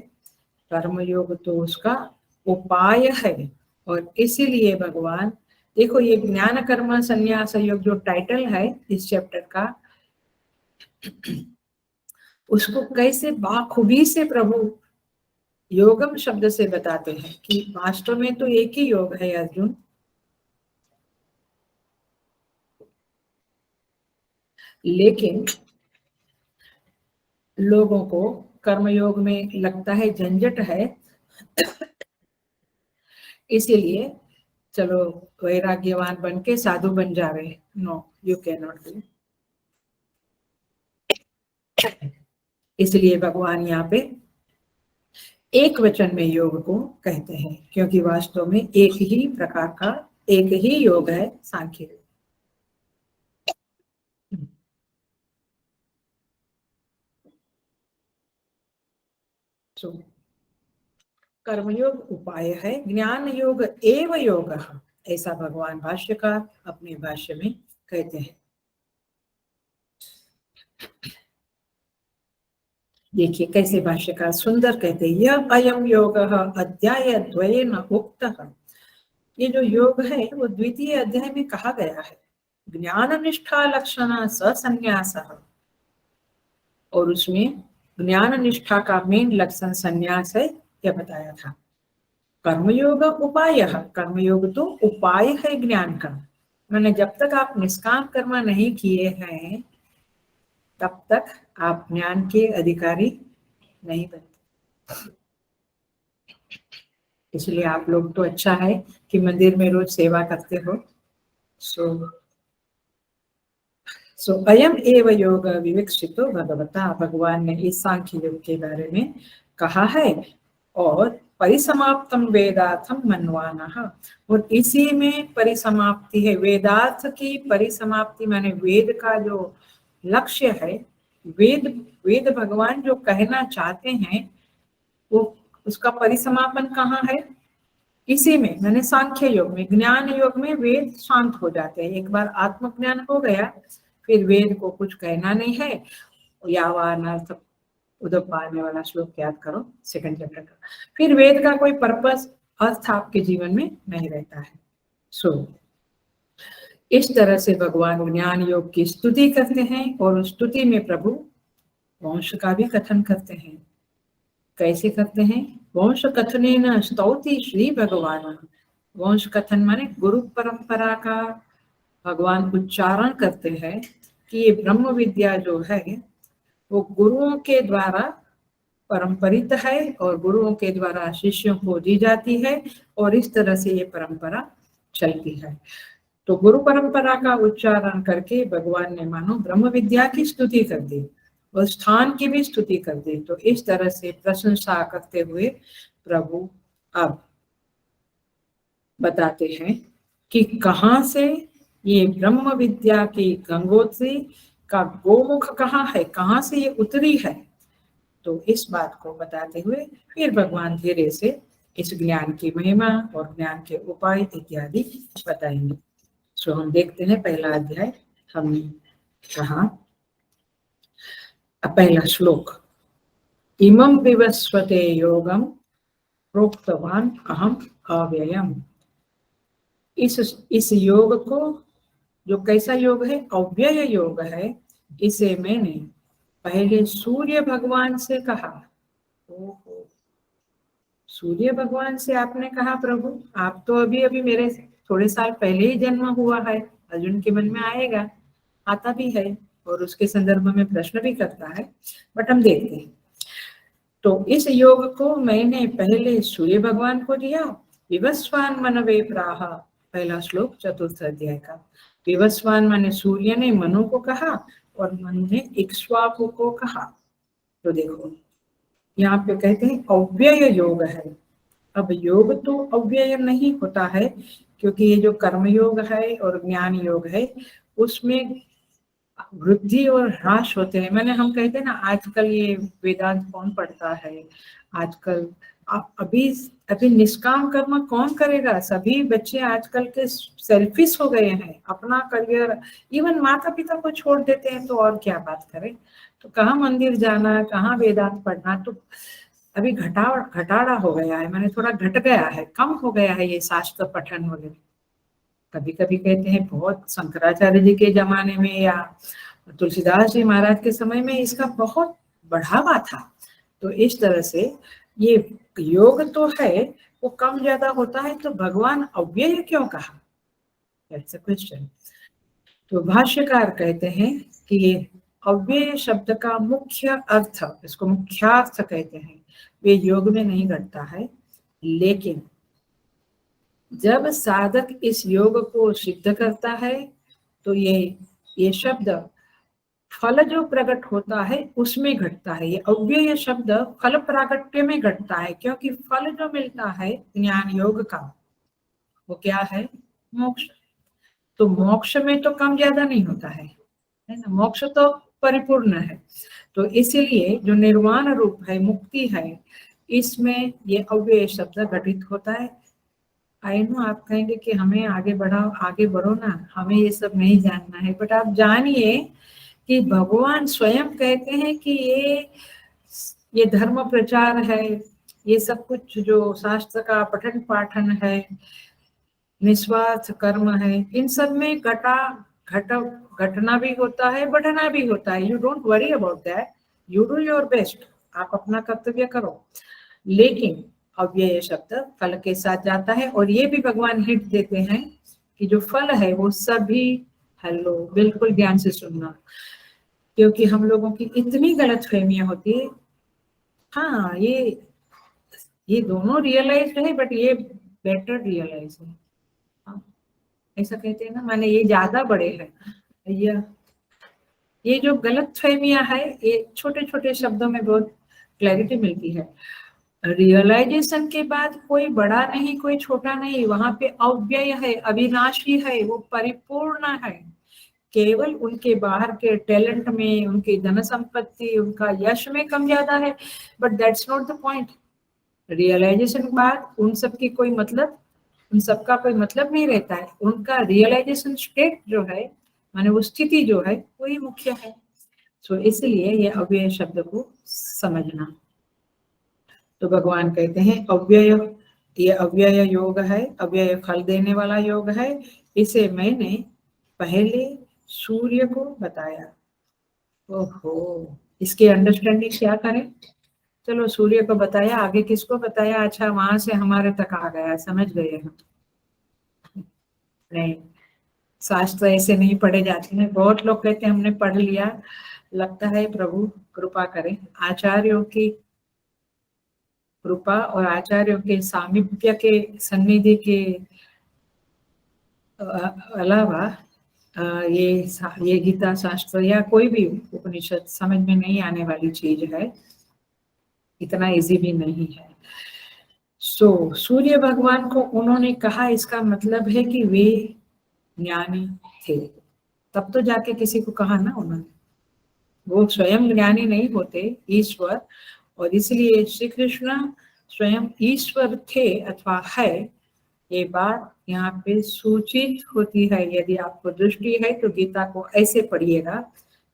कर्म योग तो उसका उपाय है। और इसीलिए भगवान, देखो ये ज्ञान कर्म संन्यास योग जो टाइटल है इस चैप्टर का, उसको कैसे बाखूबी से प्रभु योगम शब्द से बताते हैं कि वास्तव में तो एक ही योग है अर्जुन। लेकिन लोगों को कर्मयोग में लगता है झंझट है, इसीलिए चलो वैराग्यवान बन के साधु बन जा रहे हैं। No, you can not do. इसलिए भगवान यहाँ पे एक वचन में योग को कहते हैं, क्योंकि वास्तव में एक ही प्रकार का एक ही योग है, सांख्य योग। कर्मयोग उपाय है, ज्ञान योग एव योग, ऐसा भगवान भाष्यकार अपने भाष्य में कहते हैं। देखिए कैसे भाष्यकार सुंदर कहते हैं, यह अयम योग अध्याय द्वयेन उक्तः, ये जो योग है वो 2य अध्याय में कहा गया है, ज्ञान निष्ठा लक्षण सन्यास, और उसमें ज्ञान निष्ठा का मेन लक्षण संन्यास है, यह बताया था। कर्मयोग उपाय, कर्मयोग तो उपाय है ज्ञान का, मैंने जब तक आप निष्काम कर्म नहीं किए हैं तब तक आप ज्ञान के अधिकारी नहीं बनते। इसलिए आप लोग तो अच्छा है कि मंदिर में रोज सेवा करते हो। सो अयम एव योग विवक्षितो भगवता, भगवान ने इस सांख्य योग के बारे में कहा है, और परिसमाप्तम वेदार्थम मन्वानः, और इसी में परिसमाप्ति है, वेदार्थ की परिसमाप्ति माने वेद का जो लक्ष्य है वेद वेद भगवान जो कहना चाहते हैं वो उसका परिसमापन कहाँ है? इसी में, मैंने सांख्य योग में, ज्ञान योग में वेद शांत हो जाते हैं। एक बार आत्मज्ञान हो गया फिर वेद को कुछ कहना नहीं है। यावानर्थ उदपाने वाला श्लोक याद करो, सेकंड चैप्टर का। फिर वेद का कोई पर्पस, अर्थ आपके जीवन में नहीं रहता है। सो इस तरह से भगवान ज्ञान योग की स्तुति करते हैं और उस स्तुति में प्रभु वंश का भी कथन करते हैं। कैसे करते हैं? वंश कथनेन स्तौति श्री भगवान। वंश कथन माने गुरु परंपरा का भगवान उच्चारण करते हैं कि ये ब्रह्म विद्या जो है वो गुरुओं के द्वारा परंपरित है और गुरुओं के द्वारा शिष्यों को दी जाती है और इस तरह से ये परंपरा चलती है। तो गुरु परंपरा का उच्चारण करके भगवान ने मानो ब्रह्म विद्या की स्तुति कर दी और स्थान की भी स्तुति कर दी। तो इस तरह से प्रशंसा करते हुए प्रभु अब बताते हैं कि कहाँ से ये ब्रह्म विद्या की गंगोत्री का गोमुख कहाँ है, कहाँ से ये उतरी है। तो इस बात को बताते हुए फिर भगवान धीरे से इस ज्ञान की महिमा और ज्ञान के उपाय इत्यादि बताएंगे। सो हम देखते हैं पहला अध्याय। हमने कहा पहला श्लोक, इमं विवस्वते योगम प्रोक्तवान अहम अव्ययम। इस योग को, जो कैसा योग है, अव्यय योग है, इसे मैंने पहले सूर्य भगवान से कहा। ओहो, सूर्य भगवान से आपने कहा प्रभु? आप तो अभी अभी मेरे थोड़े साल पहले ही जन्म हुआ है। अर्जुन के मन में आएगा, आता भी है और उसके संदर्भ में प्रश्न भी करता है, बट हम देखते हैं। तो इस योग को मैंने पहले सूर्य भगवान को दिया। विवस्वान मनवे प्राह, पहला श्लोक चतुर्थ अध्याय का। विवस्वान माने सूर्य ने मनु को कहा और मनु ने इक्ष्वाकु को कहा। तो देखो यहाँ पे कहते हैं अव्यय योग है। अब योग तो अव्यय नहीं होता है क्योंकि ये जो कर्म योग है और ज्ञान योग है उसमें वृद्धि और ह्रास होते हैं। मैंने हम कहते हैं ना, आजकल ये वेदांत कौन पढ़ता है आजकल। अभी निष्काम कर्म कौन करेगा? सभी बच्चे आजकल के सेल्फिश हो गए हैं, अपना करियर, इवन माता पिता को छोड़ देते हैं, तो और क्या बात करें। तो कहाँ मंदिर जाना, कहाँ वेदांत पढ़ना। तो अभी घटाड़ा हो गया है, मैंने थोड़ा घट गया है, कम हो गया है ये शास्त्र पठन वगैरह। कभी कभी कहते हैं बहुत शंकराचार्य जी के जमाने में या तुलसीदास जी महाराज के समय में इसका बहुत बढ़ावा था। तो इस तरह से ये योग तो है, वो कम ज्यादा होता है, तो भगवान अव्यय क्यों कहा? That's a question. तो भाष्यकार कहते हैं कि ये अव्यय शब्द का मुख्य अर्थ, इसको मुख्यार्थ कहते हैं, वे योग में नहीं घटता है। लेकिन जब साधक इस योग को सिद्ध करता है तो ये शब्द फल जो प्रकट होता है उसमें घटता है। ये अव्यय शब्द फल प्राकट्य में घटता है, क्योंकि फल जो मिलता है ज्ञान योग का वो क्या है? मोक्ष। तो मोक्ष में तो कम ज्यादा नहीं होता है ना, मोक्ष तो परिपूर्ण है। तो इसीलिए जो निर्वाण रूप है, मुक्ति है, इसमें ये अव्यय शब्द घटित होता है। आई नो आप कहेंगे कि हमें आगे बढ़ाओ, आगे बढ़ो ना, हमें ये सब नहीं जानना है, बट आप जानिए कि भगवान स्वयं कहते हैं कि ये धर्म प्रचार है, ये सब कुछ जो शास्त्र का पठन पाठन है, निस्वार्थ कर्म है, इन सब में घटना भी होता है, बढ़ना भी होता है। You don't worry about that, you do your best, आप अपना कर्तव्य करो। लेकिन अव्यय शब्द फल के साथ जाता है और ये भी भगवान हिंट देते हैं कि जो फल है वो सभी, हेलो बिल्कुल ध्यान से सुनना, क्योंकि हम लोगों की इतनी गलतफहमियां होती है। हाँ, ये दोनों रियलाइज है, बट ये बेटर रियलाइज है। हाँ, ऐसा कहते हैं ना, माने ये ज्यादा बड़े हैं। ये जो गलतफहमियां है, ये छोटे छोटे शब्दों में बहुत क्लैरिटी मिलती है। रियलाइजेशन के बाद कोई बड़ा नहीं, कोई छोटा नहीं, वहां पे अव्यय है, अविनाशी है, वो परिपूर्ण है। केवल उनके बाहर के टैलेंट में, उनकी धन संपत्ति, उनका यश में कम ज्यादा है, but that's not the point. Realization के बाद उन सब की कोई मतलब, उन सबका कोई मतलब नहीं रहता है। उनका रियलाइजेशन स्टेट जो है, माने वो स्थिति जो है, वही मुख्य है। सो इसलिए ये अव्यय शब्द को समझना। तो भगवान कहते हैं अव्यय, ये अव्यय योग है, अव्यय फल देने वाला योग है। इसे मैंने पहले सूर्य को बताया। ओहो, इसकी अंडरस्टैंडिंग क्या करें? चलो सूर्य को बताया, आगे किसको बताया? अच्छा, वहां से हमारे तक आ गया, समझ गए हम। नहीं, शास्त्र ऐसे नहीं पढ़े जाते हैं। बहुत लोग कहते हैं हमने पढ़ लिया। लगता है प्रभु कृपा करें, आचार्यों की कृपा और आचार्यों के सामीप्य के सन्निधि के अलावा ये गीता शास्त्र या कोई भी उपनिषद समझ में नहीं आने वाली चीज है, इतना इजी भी नहीं है। सो सूर्य भगवान को उन्होंने कहा, इसका मतलब है कि वे ज्ञानी थे, तब तो जाके किसी को कहा ना उन्होंने। वो स्वयं ज्ञानी नहीं होते, ईश्वर, और इसलिए श्री कृष्ण स्वयं ईश्वर थे अथवा है, ये बात यहाँ पे सूचित होती है। यदि आपको दृष्टि है तो गीता को ऐसे पढ़िएगा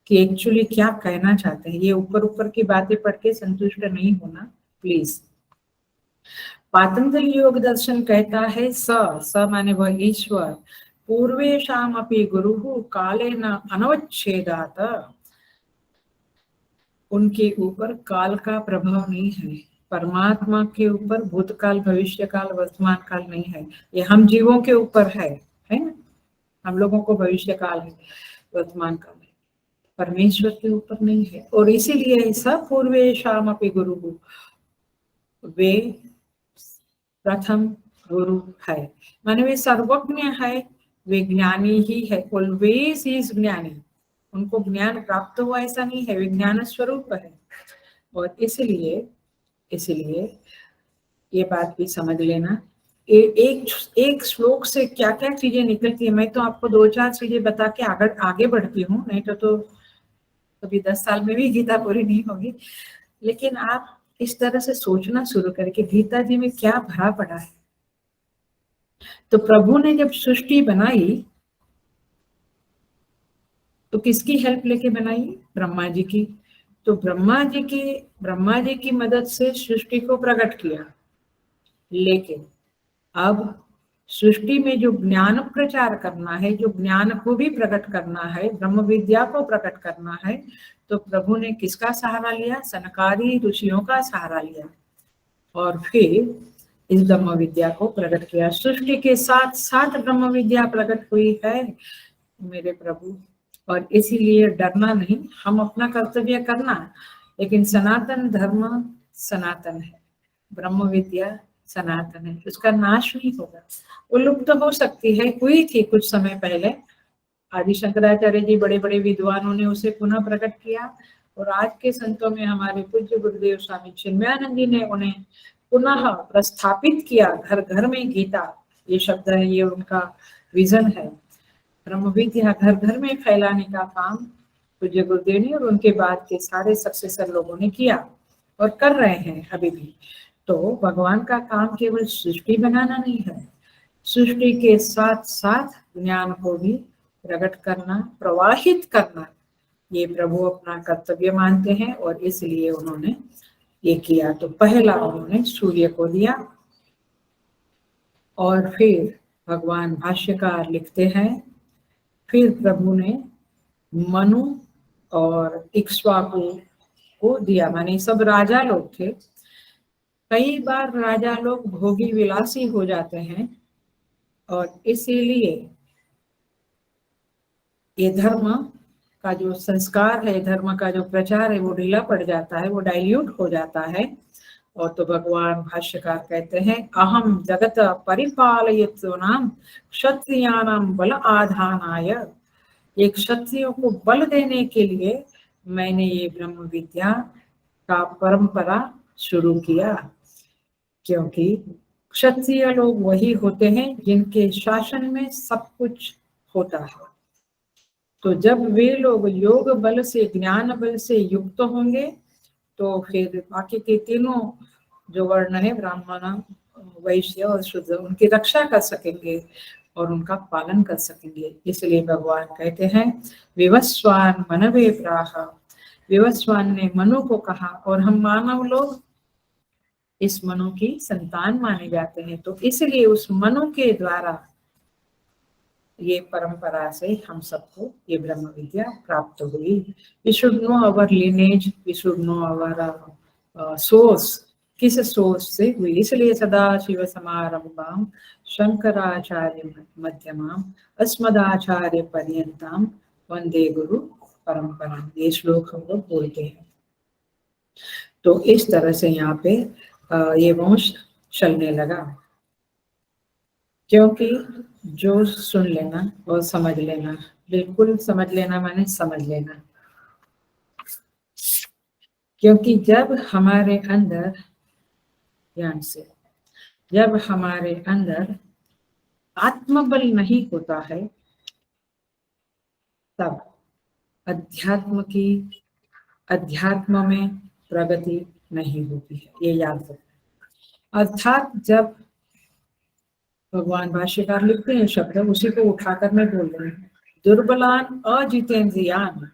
कि एक्चुअली क्या कहना चाहते हैं। ये ऊपर ऊपर की बातें पढ़ के संतुष्ट नहीं होना प्लीज। पातंजलि योग दर्शन कहता है स माने वह ईश्वर, पूर्वेशाम अपि गुरुः कालेन अनवच्छेदात, उनके ऊपर काल का प्रभाव नहीं है। परमात्मा के ऊपर भूतकाल, भविष्य काल, वर्तमान काल नहीं है। ये हम जीवों के ऊपर है ना? हम लोगों को भविष्य काल है, वर्तमान काल है, परमेश्वर के ऊपर नहीं है। और इसीलिए सब पूर्वेशाम अपि गुरुः, वे प्रथम गुरु है, माने वे सर्वज्ञ है, वे ज्ञानी ही है, ऑलवेज इज ज्ञानी। उनको ज्ञान प्राप्त हुआ ऐसा नहीं है, वे ज्ञान स्वरूप है। और इसलिए ये बात भी समझ लेना। एक श्लोक से क्या क्या चीजें निकलती है। मैं तो आपको 2-4 चीजें बता के आगे बढ़ती हूँ, नहीं तो कभी 10 साल में भी गीता पूरी नहीं होगी। लेकिन आप इस तरह से सोचना शुरू करके गीता जी में क्या भरा पड़ा है। तो प्रभु ने जब सृष्टि बनाई तो किसकी हेल्प लेके बनाई? ब्रह्मा जी की। तो ब्रह्मा जी की मदद से सृष्टि को प्रकट किया। लेकिन अब सृष्टि में जो ज्ञान प्रचार करना है, जो ज्ञान को भी प्रकट करना है, ब्रह्म विद्या को प्रकट करना है, तो प्रभु ने किसका सहारा लिया? सनकादि ऋषियों का सहारा लिया और फिर इस ब्रह्म विद्या को प्रकट किया। सृष्टि के साथ साथ ब्रह्म विद्या प्रकट हुई है मेरे प्रभु। और इसीलिए डरना नहीं, हम अपना कर्तव्य करना, लेकिन सनातन धर्म सनातन है, ब्रह्म विद्या सनातन है, उसका नाश नहीं होगा। वो लुप्त हो सकती है, हुई थी कुछ समय पहले, आदि शंकराचार्य जी बड़े बड़े विद्वानों ने उसे पुनः प्रकट किया, और आज के संतों में हमारे पूज्य गुरुदेव स्वामी चिन्मयानंद जी ने उन्हें पुनः प्रस्थापित किया। घर घर में गीता, ये शब्द है, ये उनका विजन है। ब्रह्म विद्या घर घर में फैलाने का काम पूज्य गुरुदेव ने और उनके बाद के सारे सक्सेसर लोगों ने किया और कर रहे हैं अभी भी। तो भगवान का काम केवल सृष्टि बनाना नहीं है, सृष्टि के साथ साथ ज्ञान को भी प्रकट करना, प्रवाहित करना, ये प्रभु अपना कर्तव्य मानते हैं और इसलिए उन्होंने ये किया। तो पहला उन्होंने सूर्य को दिया और फिर भगवान भाष्यकार लिखते हैं, फिर प्रभु ने मनु और इक्ष्वाकु को दिया। माने सब राजा लोग थे। कई बार राजा लोग भोगी विलासी हो जाते हैं और इसीलिए ये धर्म का जो संस्कार है, धर्म का जो प्रचार है, वो ढीला पड़ जाता है, वो डाइल्यूट हो जाता है। और तो भगवान भाष्यकार कहते हैं, अहम जगत परिपालयितॄणां क्षत्रियाणां बल आधानाय, ये क्षत्रियों को बल देने के लिए मैंने ये ब्रह्म विद्या का परंपरा शुरू किया, क्योंकि क्षत्रिय लोग वही होते हैं जिनके शासन में सब कुछ होता है। तो जब वे लोग योग बल से, ज्ञान बल से युक्त होंगे तो फिर बाकी के तीनों जो वर्ण है, ब्राह्मण, वैश्य और शूद्र, उनकी रक्षा कर सकेंगे और उनका पालन कर सकेंगे। इसलिए भगवान कहते हैं विवस्वान मनवे प्राह, विवस्वान ने मनु को कहा, और हम मानव लोग इस मनु की संतान माने जाते हैं, तो इसलिए उस मनु के द्वारा ये परंपरा से हम सबको ये ब्रह्म विद्या प्राप्त हुई। We should know our lineage, we should know our source, किस सोर्स से हुई। इसलिए सदा शिव समारंभाम शंकराचार्य मध्यमाम अस्मदाचार्य पर्यंताम वंदे गुरु परंपरा, ये श्लोक हम लोग बोलते हैं। तो इस तरह से यहाँ पे ये वंश चलने लगा, क्योंकि जो सुन लेना और समझ लेना, बिल्कुल समझ लेना माने समझ लेना, क्योंकि जब हमारे अंदर, ध्यान से, जब हमारे अंदर आत्मबल नहीं होता है तब अध्यात्म में प्रगति नहीं होती है, ये याद रखना। अर्थात जब भगवान भाष्यकार लिखते हैं शब्द, उसी को उठाकर मैं बोल रही हूँ, दुर्बलान अजितेंद्रियान,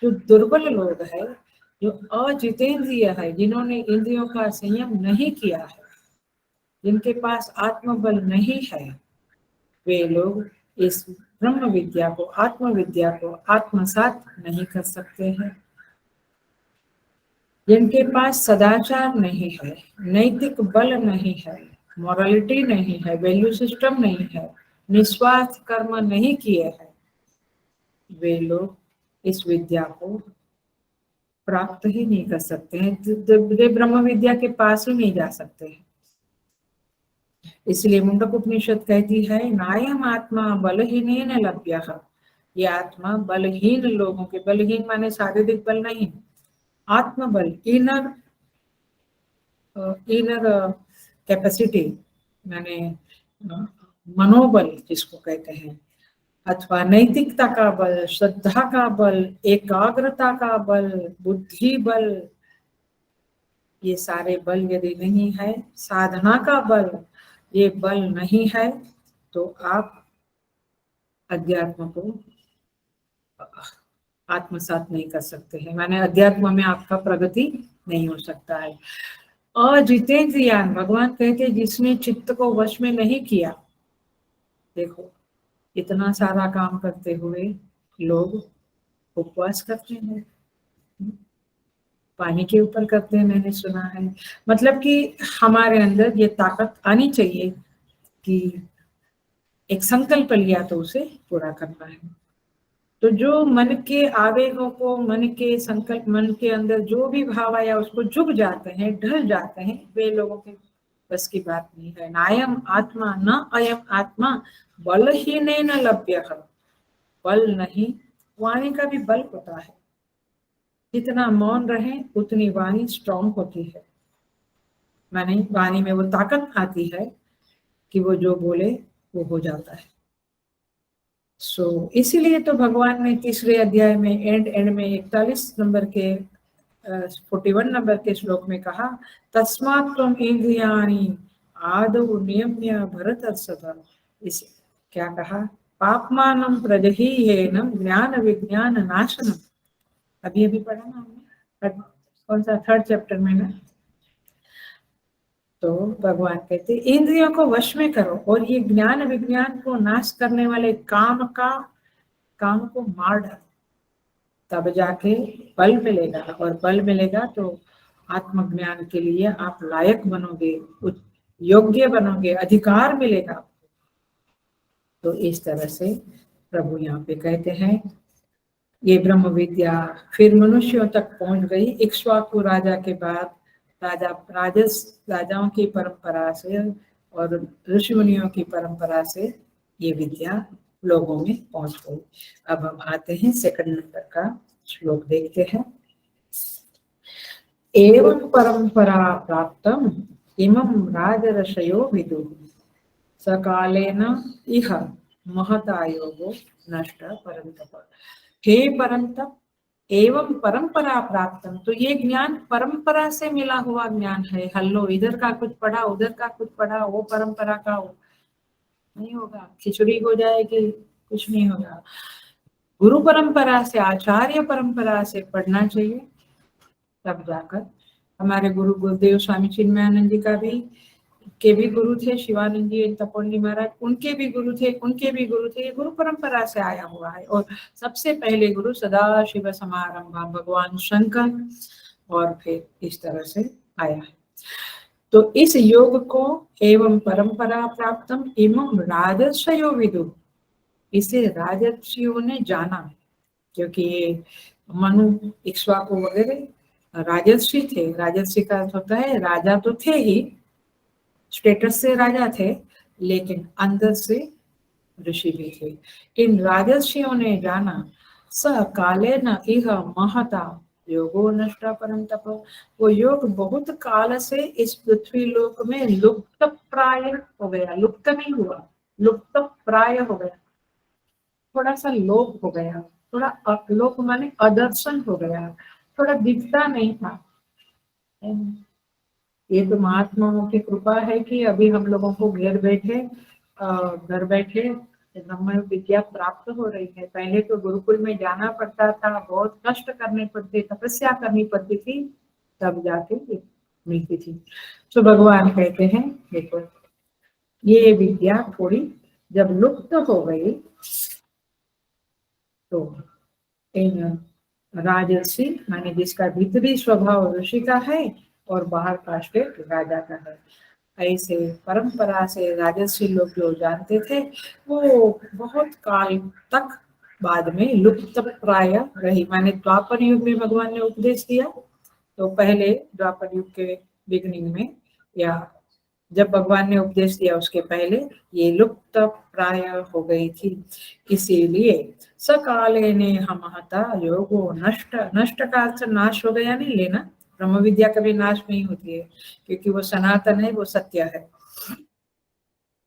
जो दुर्बल लोग है, जो अजितेंद्रिय है, जिन्होंने इंद्रियों का संयम नहीं किया है, जिनके पास आत्मबल नहीं है, वे लोग इस ब्रह्म विद्या को, आत्मविद्या को आत्मसात नहीं कर सकते हैं। जिनके पास सदाचार नहीं है, नैतिक बल नहीं है, मॉरलिटी नहीं है, वैल्यू सिस्टम नहीं है, निस्वार्थ कर्म नहीं किए हैं, वे लोग इस विद्या को प्राप्त ही नहीं कर सकते हैं, वे ब्रह्म विद्या के पास ही नहीं जा सकते हैं। इसलिए मुंडक उपनिषद कहती है नायम आत्मा बलहीन लभ्यः, ये आत्मा बलहीन लोगों के, बलहीन माने शारीरिक बल नहीं, आत्मबल, इनर कैपेसिटी माने मनोबल जिसको कहते हैं, अथवा नैतिकता का बल, श्रद्धा का बल, एकाग्रता का बल, बुद्धि बल, ये सारे बल यदि नहीं है, साधना का बल, ये बल नहीं है, तो आप अध्यात्म को आत्मसात नहीं कर सकते हैं, माने अध्यात्म में आपका प्रगति नहीं हो सकता है। अजितेंद्रियान, भगवान कहते जिसने चित्त को वश में नहीं किया। देखो इतना सारा काम करते हुए लोग उपवास करते हैं, पानी के ऊपर करते हैं, मैंने सुना है। मतलब कि हमारे अंदर ये ताकत आनी चाहिए कि एक संकल्प लिया तो उसे पूरा करना है। तो जो मन के आवेगों को, मन के संकल्प, मन के अंदर जो भी भाव आया उसको झुक जाते हैं, ढल जाते हैं, वे लोगों के बस की बात नहीं है। नायम आत्मा न अयम आत्मा बलहीन लभ्यः, बल नहीं, वाणी का भी बल होता है, जितना मौन रहे उतनी वाणी स्ट्रॉन्ग होती है, माने वाणी में वो ताकत आती है कि वो जो बोले वो हो जाता है। इसीलिए तो भगवान ने तीसरे अध्याय में एंड में 41 नंबर के 41 नंबर के श्लोक में कहा, तस्मात् त्वम् इंद्रियाणि आदौ नियम्य भरतर्षभ। इस क्या कहा, पापमानं प्रजहीहेनं ज्ञान विज्ञान नाशनम। अभी पढ़ा ना हमने, कौन सा, 3rd चैप्टर में ना। तो भगवान कहते इंद्रियों को वश में करो और ये ज्ञान विज्ञान को नाश करने वाले काम को मार डालो, तब जाके बल मिलेगा, और बल मिलेगा तो आत्मज्ञान के लिए आप लायक बनोगे, योग्य बनोगे, अधिकार मिलेगा। तो इस तरह से प्रभु यहाँ पे कहते हैं ये ब्रह्म विद्या फिर मनुष्यों तक पहुंच गई। इक्ष्वाकु राजा के बाद राजाओं की परंपरा से और ऋषि मुनियों की परंपरा से ये विद्या लोगों में पहुंच गई। अब हम आते हैं 2nd नंबर का श्लोक देखते हैं। एवं परंपरा प्राप्तम इमं राजर्षयो विदुः सकालेन इह महता योगो नष्ट परंतप। हे परंतप एवं परंपरा प्राप्तम, तो ये ज्ञान परंपरा से मिला हुआ ज्ञान है। हल्लो इधर का कुछ पढ़ा, उधर का कुछ पढ़ा, वो परंपरा का नहीं होगा, खिचड़ी हो जाएगी, कुछ नहीं होगा। गुरु परंपरा से, आचार्य परंपरा से पढ़ना चाहिए, तब जाकर। हमारे गुरु गुरुदेव स्वामी चिन्मयानंद जी का भी के भी गुरु थे, शिवानंद जी तपोनी महाराज, उनके भी गुरु थे, उनके भी गुरु थे। ये गुरु परंपरा से आया हुआ है। और सबसे पहले गुरु सदा शिव समारंभ भगवान शंकर, और फिर इस तरह से आया है। तो इस योग को एवं परंपरा प्राप्तम इमं राजर्षयो विदु, इसे राजर्षियों ने जाना, क्योंकि ये मनु इक्ष्वाकु वगैरह राजर्षि थे। राजर्षि का अर्थ होता है राजा तो थे ही, स्टेटस से राजा थे, लेकिन अंदर से ऋषि भी थे। इन राजर्षियों ने जाना स काले न इह महता योगो नष्ट परम तप, वो योग बहुत काल से इस पृथ्वी लोक में लुप्त प्राय हो गया। लुप्त नहीं हुआ, लुप्त प्राय हो गया, थोड़ा सा लोप हो गया, थोड़ा लोप माने अदर्शन हो गया, थोड़ा दिखता नहीं था। ये तो महात्माओं की कृपा है कि अभी हम लोगों को घर बैठे ब्रह्म विद्या प्राप्त हो रही है। पहले तो गुरुकुल में जाना पड़ता था, बहुत कष्ट करने पड़ते, तपस्या करनी पड़ती थी, तब जाके मिलती थी। तो भगवान कहते हैं देखो, ये विद्या थोड़ी जब लुप्त हो गई तो इन राजर्षि माने जिसका भीतरी स्वभाव ऋषि का है और बाहर का स्टेट राजा का है, ऐसे परंपरा से राजर्षि लोग जो जानते थे वो बहुत काल तक बाद में लुप्त प्राय रही। माने द्वापर युग में भगवान ने उपदेश दिया, तो पहले द्वापर युग के बिगनिंग में, या जब भगवान ने उपदेश दिया उसके पहले ये लुप्त प्राय हो गई थी। इसीलिए सकाले ने हमहता योगो नष्ट, नष्ट का अर्थ नाश हो गया नहीं लेना, ब्रह्म विद्या कभी नाश नहीं होती है, क्योंकि वो सनातन है, वो सत्य है।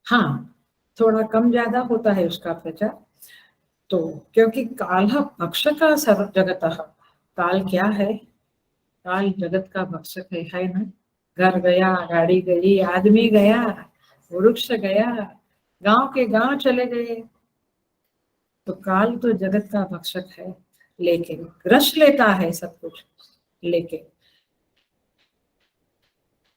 हाँ, थोड़ा कम ज्यादा होता है उसका प्रचार, तो क्योंकि काल भक्षक सर्व जगत, काल क्या है, काल जगत का भक्षक है ना। घर गया, गाड़ी गई, आदमी गया, वृक्ष गया, गांव के गांव चले गए, तो काल तो जगत का भक्षक है, लेकिन रस लेता है सब कुछ। लेकिन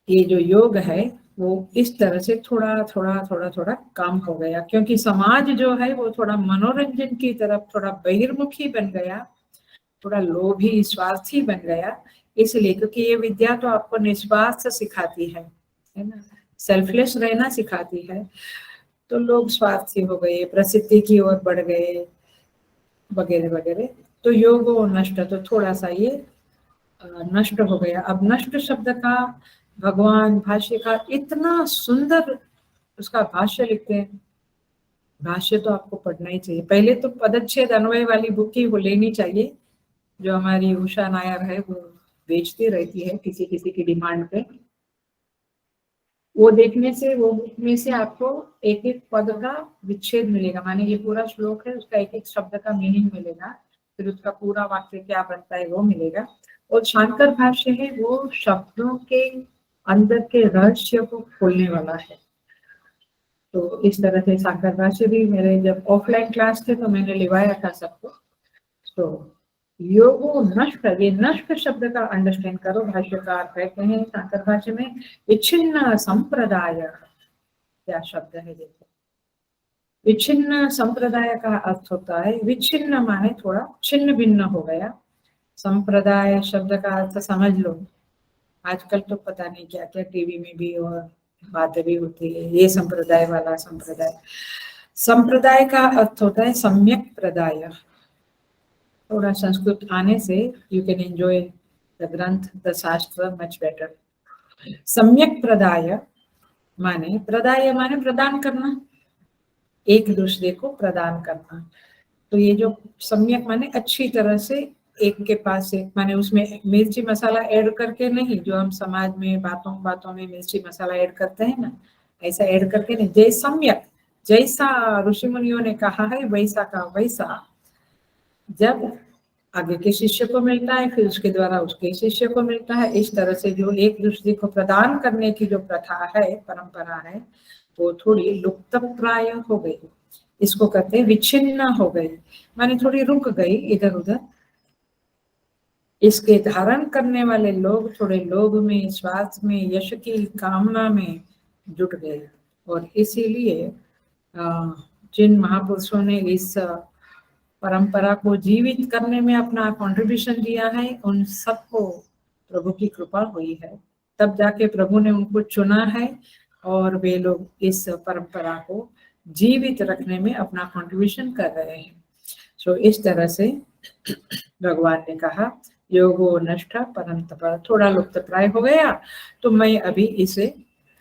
ये जो योग है वो इस तरह से थोड़ा थोड़ा थोड़ा थोड़ा कम हो गया, क्योंकि समाज जो है वो थोड़ा मनोरंजन की तरफ थोड़ा बहिर्मुखी बन गया, थोड़ा लोभी स्वार्थी बन गया। इसलिए क्योंकि ये विद्या तो आपको निस्वार्थ सिखाती है ना, सेल्फलेस रहना सिखाती है, तो लोग स्वार्थी हो गए, प्रसिद्धि की ओर बढ़ गए वगैरह वगैरह। तो योग नष्ट, तो थोड़ा सा ये नष्ट हो गया। अब नष्ट शब्द का भगवान भाष्य का इतना सुंदर उसका भाष्य लिखते हैं, भाष्य तो आपको पढ़ना ही चाहिए। पहले तो पदच्छेद अन्वय वाली बुक ही वो लेनी चाहिए, जो हमारी उषा नायर है वो बेचती रहती है किसी किसी की डिमांड पे। वो देखने से, वो बुक में से आपको एक एक पद का विच्छेद मिलेगा, माने ये पूरा श्लोक है उसका एक एक शब्द का मीनिंग मिलेगा, फिर उसका पूरा वाक्य क्या बनता है वो मिलेगा। और शांकर भाष्य है वो शब्दों के अंदर के रहस्य को खोलने वाला है। तो इस तरह से शांकर भाष्य भी मेरे जब ऑफलाइन क्लास थे तो मैंने लिवाया था सबको। तो योगो नष्ट, ये नष्ट शब्द का अंडरस्टैंड करो। भाष्यकार कहते हैं शांकर भाष्य में विच्छिन्न संप्रदाय, क्या शब्द है देखो, विच्छिन्न संप्रदाय का अर्थ होता है, विच्छिन्न माने थोड़ा छिन्न भिन्न हो गया। संप्रदाय शब्द का अर्थ समझ लो, आजकल तो पता नहीं क्या क्या टीवी में भी और बातें भी होती है, ये संप्रदाय वाला संप्रदाय। संप्रदाय का अर्थ होता है सम्यक प्रदाय। थोड़ा संस्कृत आने से यू कैन एंजॉय द ग्रंथ, द शास्त्र मच बेटर। सम्यक प्रदाय माने, प्रदाय माने प्रदान करना, एक दूसरे को प्रदान करना। तो ये जो सम्यक माने अच्छी तरह से, एक के पास एक, माने उसमें मिर्ची मसाला ऐड करके नहीं, जो हम समाज में बातों बातों में मिर्ची मसाला ऐड करते हैं ना, ऐसा ऐड करके नहीं। जय सम्यक जैसा ऋषि मुनियों ने कहा है वैसा का वैसा जब आगे के शिष्य को मिलता है, फिर उसके द्वारा उसके शिष्य को मिलता है, इस तरह से जो एक दूसरे को प्रदान करने की जो प्रथा है, परंपरा है, वो थोड़ी लुप्त प्राय हो गई। इसको कहते हैं विच्छिन्न हो गई, माने थोड़ी रुक गई इधर उधर। इसके धारण करने वाले लोग थोड़े लोभ में, स्वार्थ में, यश की कामना में जुट गए। और इसीलिए जिन महापुरुषों ने इस परंपरा को जीवित करने में अपना कंट्रीब्यूशन दिया है, उन सबको प्रभु की कृपा हुई है। तब जाके प्रभु ने उनको चुना है और वे लोग इस परंपरा को जीवित रखने में अपना कंट्रीब्यूशन कर रहे हैं। सो इस तरह से भगवान ने कहा योगो नष्ट परंतप, थोड़ा लुप्त प्राय हो गया तो मैं अभी इसे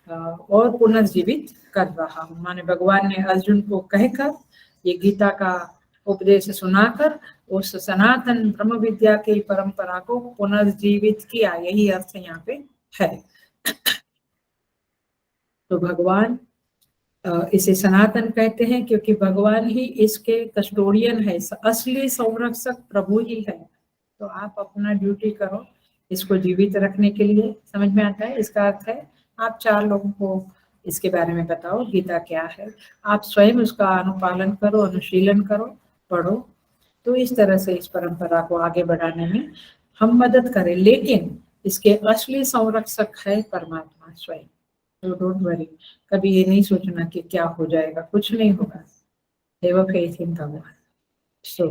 और पुनर्जीवित कर रहा हूँ। माने भगवान ने अर्जुन को कहकर ये गीता का उपदेश सुनाकर उस सनातन ब्रह्म विद्या की परंपरा को पुनर्जीवित किया, यही अर्थ यहाँ पे है। तो भगवान इसे सनातन कहते हैं क्योंकि भगवान ही इसके कस्टोडियन है, असली संरक्षक प्रभु ही है। तो आप अपना ड्यूटी करो इसको जीवित रखने के लिए। समझ में आता है? इसका अर्थ है आप 4 लोगों को इसके बारे में बताओ गीता क्या है, आप स्वयं उसका अनुपालन करो, अनुशीलन करो, पढ़ो। तो इस तरह से इस परंपरा को आगे बढ़ाने में हम मदद करें, लेकिन इसके असली संरक्षक है परमात्मा स्वयं। तो डोंट वरी, कभी ये नहीं सोचना कि क्या हो जाएगा, कुछ नहीं होगा। हैव अ फेथ इन भगवान। सो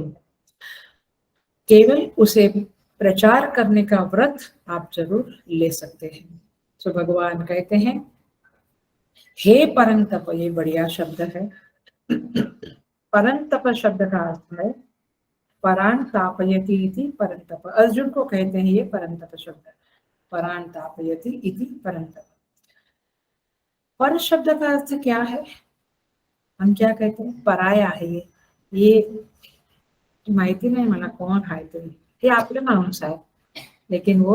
केवल उसे प्रचार करने का व्रत आप जरूर ले सकते हैं। तो भगवान कहते हैं हे परंतप, ये बढ़िया शब्द है। परंतप शब्द का अर्थ है परान तापयति इति परंतप। अर्जुन को कहते हैं ये परंतप शब्द, परान तापयति इति परंतप। पर शब्द का अर्थ क्या है? हम क्या कहते हैं? पराया है ये माहिती नाही मला कोण आहे ते, हे आपले माणूस आहे, लेकिन वो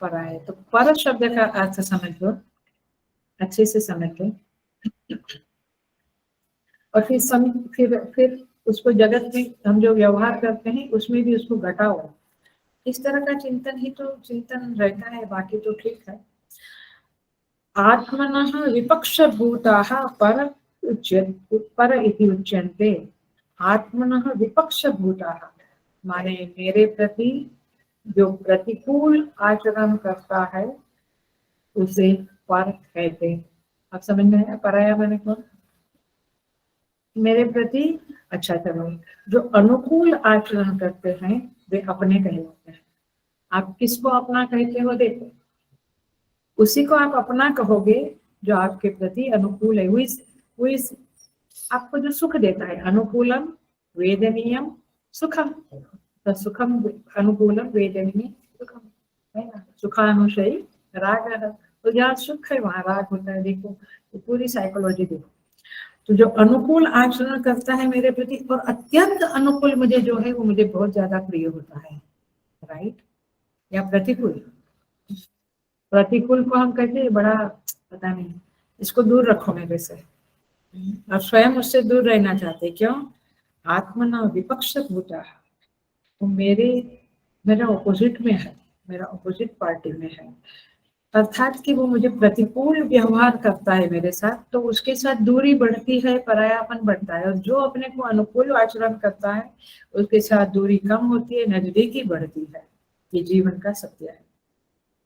पराया। तो पर शब्द का अर्थ समझ लो, अच्छे से समझ लो, और फिर उसको जगत में हम जो व्यवहार करते हैं उसमें भी उसको घटाओ। इस तरह का चिंतन ही तो चिंतन रहता है, बाकी तो ठीक है। आत्मनः विपक्षभूताः पर इति उच्यन्ते। आत्मनः विपक्षभूताः माने मेरे प्रति जो प्रतिकूल आचरण करता है उसे पर कहते। आप समझ में आया? पराया माने कौन? मेरे प्रति अच्छा चलो, जो अनुकूल आचरण करते हैं वे अपने कहलाते हैं। आप किसको अपना कहते हो? देखो, उसी को आप अपना कहोगे जो आपके प्रति अनुकूल है। आपको जो सुख देता है, अनुकूलम वेदनीयम सुखम, तो सुखम अनुकूलम वेदनीय सुखम, है ना? सुखानुशयी राग है, तो जहाँ सुख है वहां राग होता है। देखो तो पूरी साइकोलॉजी देखो। तो जो अनुकूल आचरण करता है मेरे प्रति, और अत्यंत अनुकूल मुझे जो है वो मुझे बहुत ज्यादा प्रिय होता है, राइट? या प्रतिकूल? प्रतिकूल को हम कहते हैं बड़ा पता नहीं, इसको दूर रखो मेरे से, और स्वयं उससे दूर रहना चाहते। क्यों? आत्मना विपक्ष भूता है, वो मेरा ऑपोजिट में है, मेरा ऑपोजिट पार्टी में है, अर्थात कि वो मुझे प्रतिकूल व्यवहार करता है मेरे साथ, तो उसके साथ दूरी बढ़ती है, परायापन बढ़ता है। और जो अपने को अनुकूल आचरण करता है उसके साथ दूरी कम होती है, नजदीकी बढ़ती है। ये जीवन का सत्य है।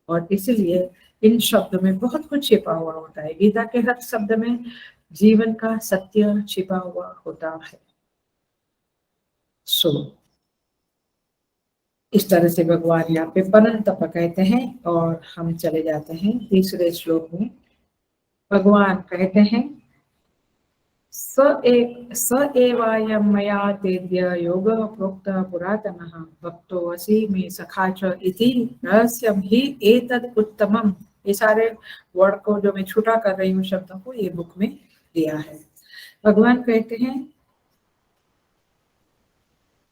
और इसलिए इन शब्दों में बहुत कुछ छिपा हुआ होता है। गीता के हर शब्द में जीवन का सत्य छिपा हुआ होता है। सो इस तरह से भगवान यहाँ पे परंतप कहते हैं। और हम चले जाते हैं तीसरे श्लोक में। भगवान कहते हैं स एवायं मया तेद्य योगः प्रोक्तः पुरातनः भक्तोऽसि मे सखा च इति रहस्यं हि एतद् उत्तमम्। ये सारे वर्ड को जो मैं छूटा कर रही हूँ शब्दों को, ये बुक में दिया है। भगवान कहते हैं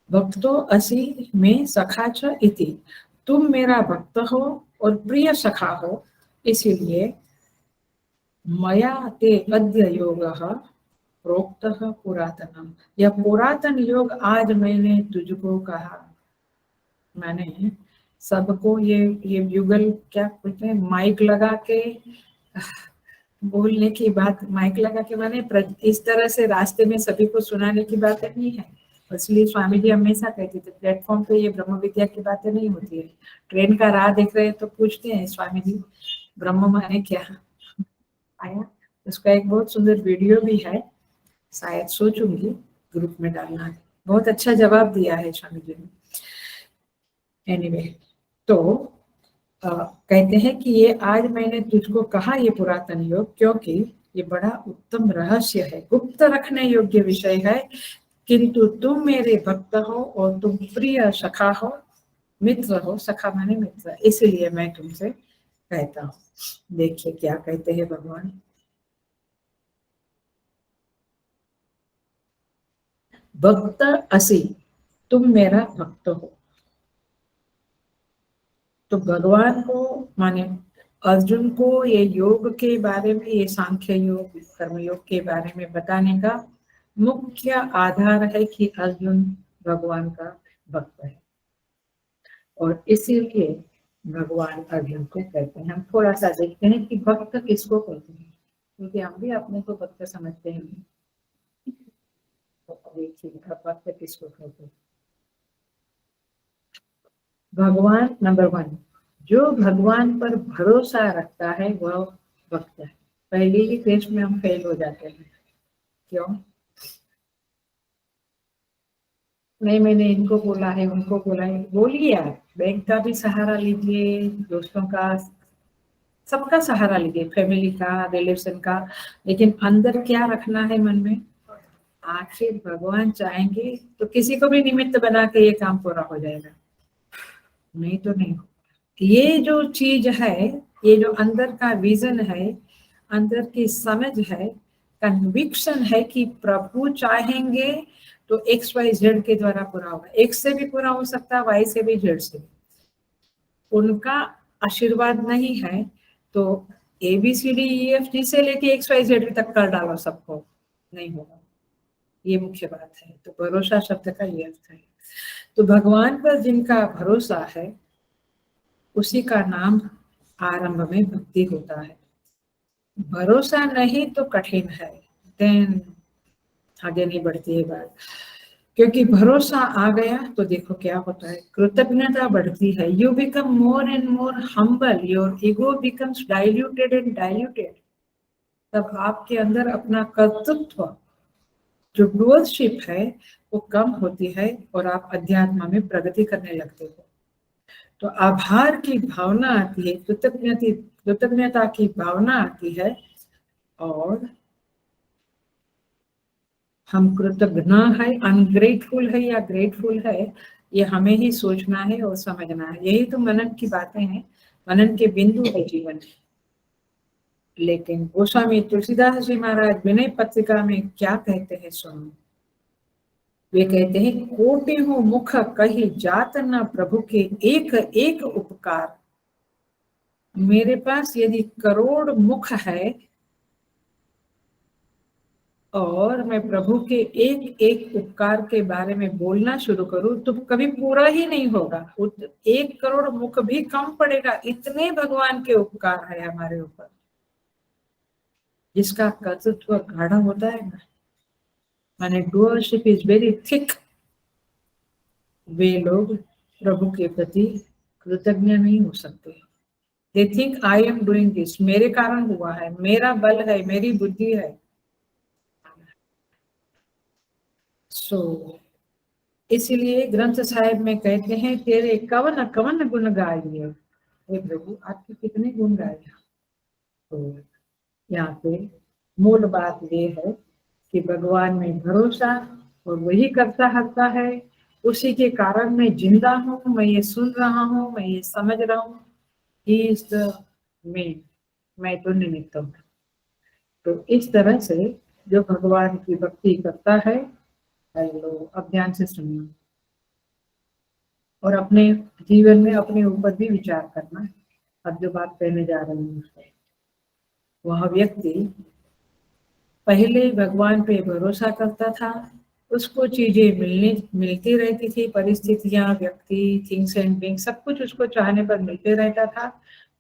भक्तो असि में सखा च इति, तुम मेरा भक्त हो और प्रिय सखा हो, इसीलिए मया ते अद्य योगः प्रोक्तः पुरातनम, यह पुरातन योग आज मैंने तुझको कहा। मैंने सबको ये युगल क्या बोलते हैं, माइक लगा के बोलने की बात, माइक लगा के माने इस तरह से रास्ते में सभी को सुनाने की बात नहीं है। इसलिए स्वामी जी हमेशा कहते थे प्लेटफॉर्म पे ये ब्रह्म विद्या की बातें नहीं होती है। ट्रेन का राह देख रहे हैं तो पूछते हैं स्वामी जी ब्रह्म माने क्या आया। उसका एक बहुत सुंदर वीडियो भी है, शायद सोचूंगी ग्रुप में डालना है। बहुत अच्छा जवाब दिया है स्वामी जी ने। एनीवे, तो कहते हैं कि ये आज मैंने तुझको कहा ये पुरातन योग, क्योंकि ये बड़ा उत्तम रहस्य है, गुप्त रखने योग्य विषय है, किंतु तुम मेरे भक्त हो और तुम प्रिय सखा हो, मित्र हो, सखा माने मित्र, इसलिए मैं तुमसे कहता हूँ। देखिए क्या कहते हैं भगवान, भक्त असी, तुम मेरा भक्त हो। तो भगवान को माने अर्जुन को ये योग के बारे में, ये सांख्य योग कर्म योग के बारे में बताने का मुख्य आधार है कि अर्जुन भगवान का भक्त है, और इसीलिए भगवान अर्जुन को कहते हैं। हम थोड़ा सा देखते हैं कि भक्त किसको कहते हैं, क्योंकि हम भी अपने को भक्त समझते हैं। तो देखिए भक्त किसको कहते हैं। भगवान नंबर 1, जो भगवान पर भरोसा रखता है वह भक्त है। पहले ही टेस्ट में हम फेल हो जाते हैं। क्यों? नहीं मैंने इनको बोला है, उनको बोला है, बोलिए आप बैंक का भी सहारा लीजिए, दोस्तों का, सबका सहारा लीजिए, फैमिली का, रिलेशन का, लेकिन अंदर क्या रखना है मन में, आखिर भगवान चाहेंगे तो किसी को भी निमित्त बना के ये काम पूरा हो जाएगा, नहीं तो नहीं। ये जो चीज है, ये जो अंदर का विजन है, अंदर की समझ है, कन्विक्शन है कि प्रभु चाहेंगे तो एक्स वाई जेड के द्वारा पूरा होगा। एक्स से भी पूरा हो सकता है, वाई से भी, जेड से भी। उनका आशीर्वाद नहीं है तो ABCDEFG से लेके एक्स वाई जेड तक कर डालो सबको, नहीं होगा। ये मुख्य बात है। तो भरोसा शब्द का ये अर्थ है। तो भगवान पर जिनका भरोसा है उसी का नाम आरंभ में भक्ति होता है। भरोसा नहीं तो कठिन है, देन आगे नहीं बढ़ती है बात। क्योंकि भरोसा आ गया तो देखो क्या होता है, कृतज्ञता बढ़ती है। You become more and more humble, your ego becomes diluted and diluted. तब आपके अंदर अपना कर्तृत्व, जो डुअलशिप है, वो कम होती है और आप अध्यात्म में प्रगति करने लगते हो। तो आभार की भावना आती है, कृतज्ञता की भावना आती है, और हम कृतज्ञ है, अनग्रेटफुल है या ग्रेटफुल है, ये हमें ही सोचना है और समझना है। यही तो मनन की बातें हैं, मनन के बिंदु है जीवन। लेकिन गोस्वामी तुलसीदास जी महाराज विनय पत्रिका में क्या कहते हैं सुनो। वे कहते हैं, कोटि हो मुख कही जात न प्रभु के एक एक उपकार। मेरे पास यदि करोड़ मुख है और मैं प्रभु के एक एक उपकार के बारे में बोलना शुरू करूं तो कभी पूरा ही नहीं होगा। 1 करोड़ मुख भी कम पड़ेगा, इतने भगवान के उपकार है हमारे ऊपर। जिसका कर्तृत्व गाढ़ा होता है ना, माने डुअरशिप इज वेरी थिक, वे लोग प्रभु के प्रति कृतज्ञ नहीं हो सकते। They think I am doing this, मेरे कारण हुआ है, मेरा बल है, मेरी बुद्धि है। सो इसलिए ग्रंथ साहिब में कहते हैं, तेरे कवन कवन गुण गाइए। हे प्रभु आपके कितने गुण गाए। तो यहाँ पे मूल बात ये है कि भगवान में भरोसा, और वही करता हरता है, उसी के कारण मैं जिंदा हूँ, मैं ये सुन रहा हूँ, मैं ये समझ रहा हूँ। इस में मैं तो निमित्त हूँ। तो इस तरह से जो भगवान की भक्ति करता है, अब ध्यान से सुनिए और अपने जीवन में अपने ऊपर भी विचार करना। अब जो बात कहने जा रही हूँ, वह व्यक्ति पहले भगवान पे भरोसा करता था, उसको चीजें मिलती रहती थी, परिस्थितियां, व्यक्ति, थिंग्स एंड बीइंग्स सब कुछ उसको चाहने पर मिलते रहता था,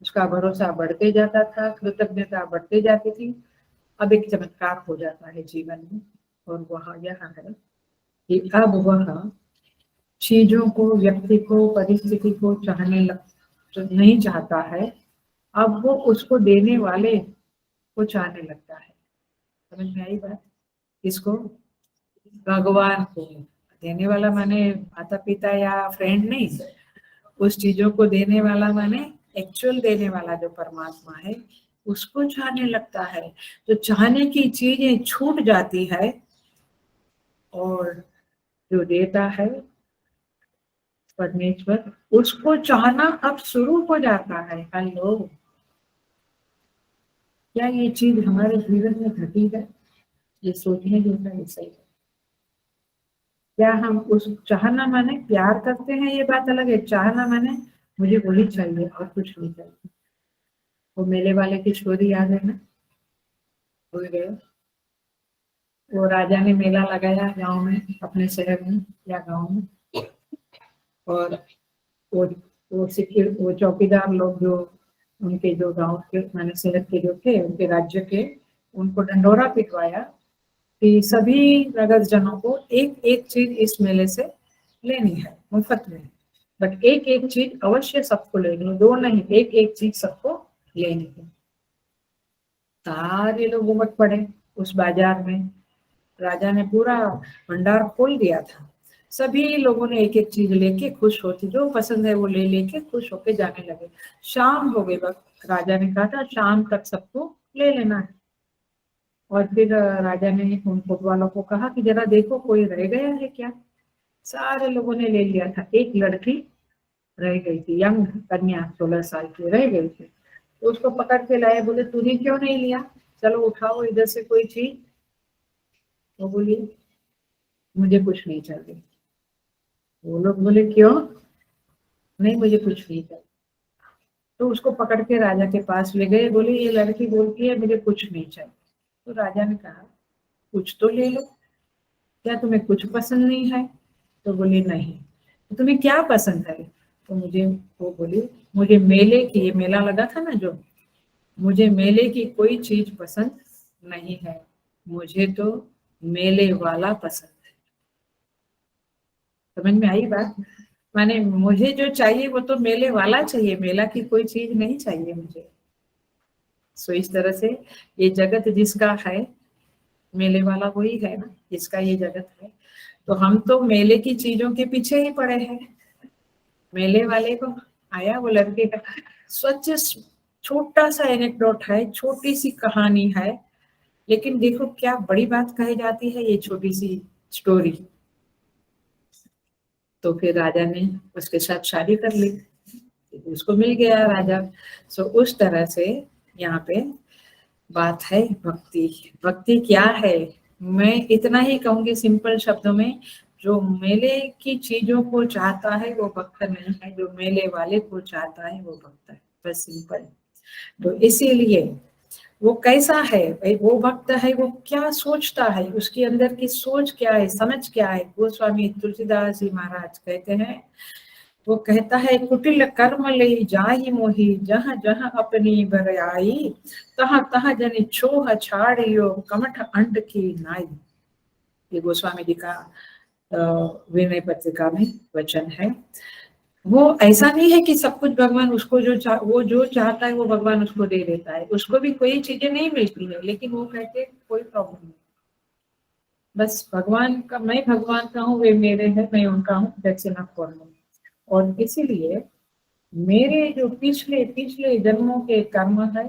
उसका भरोसा बढ़ते जाता था, कृतज्ञता बढ़ते जाती थी। अब एक चमत्कार हो जाता है जीवन में, और वह यह है कि अब वह चीजों को, व्यक्ति को, परिस्थिति को नहीं चाहता है, अब वो उसको देने वाले को चाहने लगता है। समझ में आई बात? किसको? भगवान को। देने वाला माने माता पिता या फ्रेंड नहीं, उस चीजों को देने वाला माने एक्चुअल देने वाला जो परमात्मा है, उसको चाहने लगता है। तो चाहने की चीजें छूट जाती है, और जो देता है परमेश्वर, उसको चाहना अब शुरू हो जाता है। हेलो, क्या ये चीज हमारे जीवन में घटी है? ये सोचने जैसा विषय है। क्या हम उस चाहना माने प्यार करते हैं, ये बात अलग है। चाहना माने मुझे वही चाहिए और कुछ नहीं चाहिए। वो मेले वाले की स्टोरी याद है ना? भूल गए? वो राजा ने मेला लगाया गांव में, अपने शहर में या गांव में, और वो वो चौकीदार लोग जो उनके जो गांव के माने शहर के जो थे, उनके राज्य के, उनको डंडोरा पिटवाया कि सभी नगर जनों को एक एक चीज इस मेले से लेनी है मुफ्त में, बट एक एक चीज अवश्य सबको लेनी है, दो नहीं, एक एक चीज सबको लेनी है। सारे लोग उमड़ पड़े उस बाजार में। राजा ने पूरा भंडार खोल दिया था, सभी लोगों ने एक एक चीज लेके खुश होती, जो पसंद है वो ले लेके खुश होके जाने लगे। शाम हो गई वक्त, राजा ने कहा था शाम तक सबको ले लेना है। और फिर राजा ने उन कोतवालों को कहा कि जरा देखो कोई रह गया है क्या। सारे लोगों ने ले लिया था, एक लड़की रह गई थी, यंग कन्या 16 साल की रह गई थी। तो उसको पकड़ के लाए, बोले तूने क्यों नहीं लिया, चलो उठाओ इधर से कोई चीज। वो बोली मुझे कुछ नहीं चाहिए। वो लोग बोले क्यों? नहीं मुझे कुछ नहीं चाहिए। तो उसको पकड़ के राजा के पास ले गए, बोले ये लड़की बोलती है मुझे कुछ नहीं चाहिए। तो राजा ने कहा कुछ तो ले लो, क्या तुम्हें कुछ पसंद नहीं है? तो बोली नहीं। तो तुम्हें क्या पसंद है? तो मुझे, वो बोली मुझे मेले की, ये मेला लगा था ना जो, मुझे मेले की कोई चीज पसंद नहीं है, मुझे तो मेले वाला पसंद है। समझ में आई बात? माने मुझे जो चाहिए वो तो मेले वाला चाहिए, मेला की कोई चीज नहीं चाहिए मुझे। सो इस तरह से ये जगत जिसका है, मेले वाला वही है ना जिसका ये जगत है। तो हम तो मेले की चीजों के पीछे ही पड़े हैं। मेले वाले को आया वो लड़के का स्वच्छ छोटा सा एनेक्डोट है, छोटी सी कहानी है, लेकिन देखो क्या बड़ी बात कही जाती है ये छोटी सी स्टोरी। तो फिर राजा ने उसके साथ शादी कर ली, उसको मिल गया राजा। सो उस तरह से यहाँ पे बात है भक्ति। भक्ति क्या है? मैं इतना ही कहूंगी सिंपल शब्दों में, जो मेले की चीजों को चाहता है वो भक्त नहीं है, जो मेले वाले को चाहता है वो भक्त है, बस सिंपल। तो इसीलिए वो कैसा है भाई, वो भक्त है, वो क्या सोचता है, उसके अंदर की सोच क्या है, समझ क्या है। गोस्वामी तुलसीदास जी महाराज कहते हैं, वो कहता है कुटिल कर्म ले जाहि मोहि, जहाँ जहाँ अपनी बरयाई, तहाँ तहाँ जनि छोह छाड़ियो कमठ अंड की नाई। ये गोस्वामी जी का विनय पत्रिका में वचन है। वो ऐसा नहीं है कि सब कुछ भगवान उसको वो जो चाहता है वो भगवान उसको दे देता है, उसको भी कोई चीजें नहीं मिलती है, लेकिन वो कहते कोई प्रॉब्लम नहीं, बस भगवान का, मैं भगवान का हूँ, वे मेरे हैं, मैं उनका हूँ, दैट्स इनफ फॉर मी। और इसीलिए मेरे जो पिछले पिछले जन्मों के कर्म है,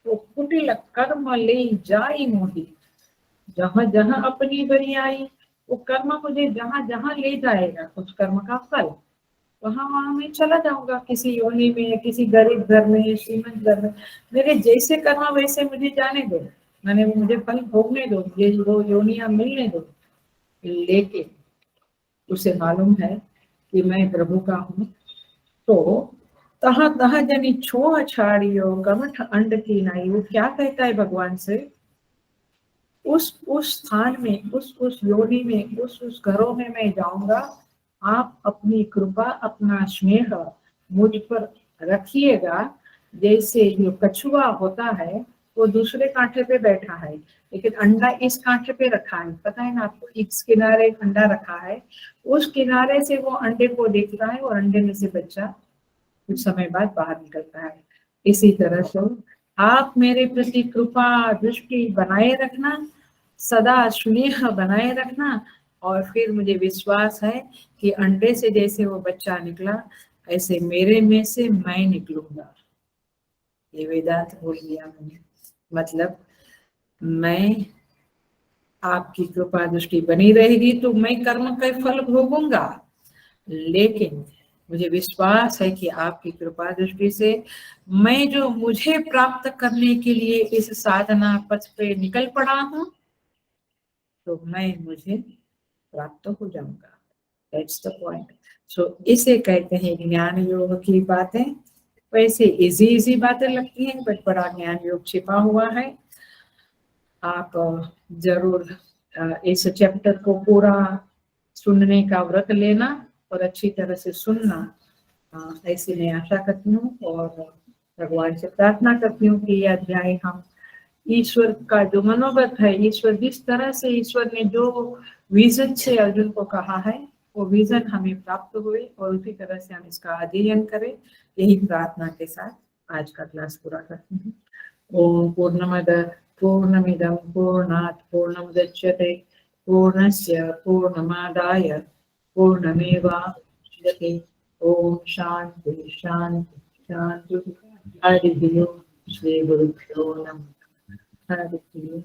वो कुटिल कर्म ले जाई मोही, जहां जहां अपनी बरी आई, वो कर्म मुझे जहां जहां ले जाएगा उस कर्म का फल, वहां वहां मैं चला जाऊंगा, किसी योनि में, किसी गरीब घर में, श्रीमंत घर में, मेरे जैसे कर्म वैसे मुझे जाने दो, मैंने मुझे फल भोगने दो, ये वो योनियां मिलने दो। लेकिन उसे मालूम है कि मैं प्रभु का हूँ, तो तहाँ तहाँ जनी छोह छाड़ियो गमठ अंड की नाई। वो क्या कहता है भगवान से? उस स्थान में, उस योनि में, उस घरों में मैं जाऊंगा। आप अपनी कृपा, अपना स्नेह मुझ पर रखिएगा। जैसे जो कछुआ होता है वो दूसरे कांटे पे बैठा है, लेकिन अंडा इस कांटे पे रखा है, पता है ना आपको, इस किनारे अंडा रखा है, उस किनारे से वो अंडे को देखता है और अंडे में से बच्चा कुछ समय बाद बाहर निकलता है। इसी तरह से आप मेरे प्रति कृपा दृष्टि बनाए रखना, सदा स्नेह बनाए रखना, और फिर मुझे विश्वास है कि अंडे से जैसे वो बच्चा निकला, ऐसे मेरे में से मैं निकलूंगा। ये वेदांत बोल दिया मैंने। मतलब मैं, आपकी कृपा दृष्टि बनी रहेगी तो मैं कर्म का फल भोगूंगा, लेकिन मुझे विश्वास है कि आपकी कृपा दृष्टि से मैं जो मुझे प्राप्त करने के लिए इस साधना पथ पे निकल पड़ा हूं, तो मैं मुझे प्राप्त हो जाऊंगा। That's the point. सो इसे कहते हैं ज्ञान योग की बातें। वैसे इजी इजी बातें लगती हैं, बट बड़ा ज्ञान योग छिपा हुआ है। आप जरूर इस चैप्टर को पूरा सुनने का व्रत लेना और अच्छी तरह से सुनना, ऐसी मैं आशा करती हूँ और भगवान से प्रार्थना करती हूँ कि यह अध्याय हम ईश्वर का जो मनोगत है, ईश्वर जिस तरह से ईश्वर ने जो विजन से अर्जुन को कहा है, वो विजन हमें प्राप्त हुए और उसी तरह से हम इसका अध्ययन करें। यही प्रार्थना के साथ आज का क्लास पूरा करते हैं। ओम पूर्णमद पूर्णमिदं पूर्णात् पूर्णमुदच्यते पूर्णस्य पूर्णमादाय पूर्णमेवावशिष्यते। ओम शांति शांति शांति। हरि ओम। श्री गुरुभ्यो नमः। हरि ओम।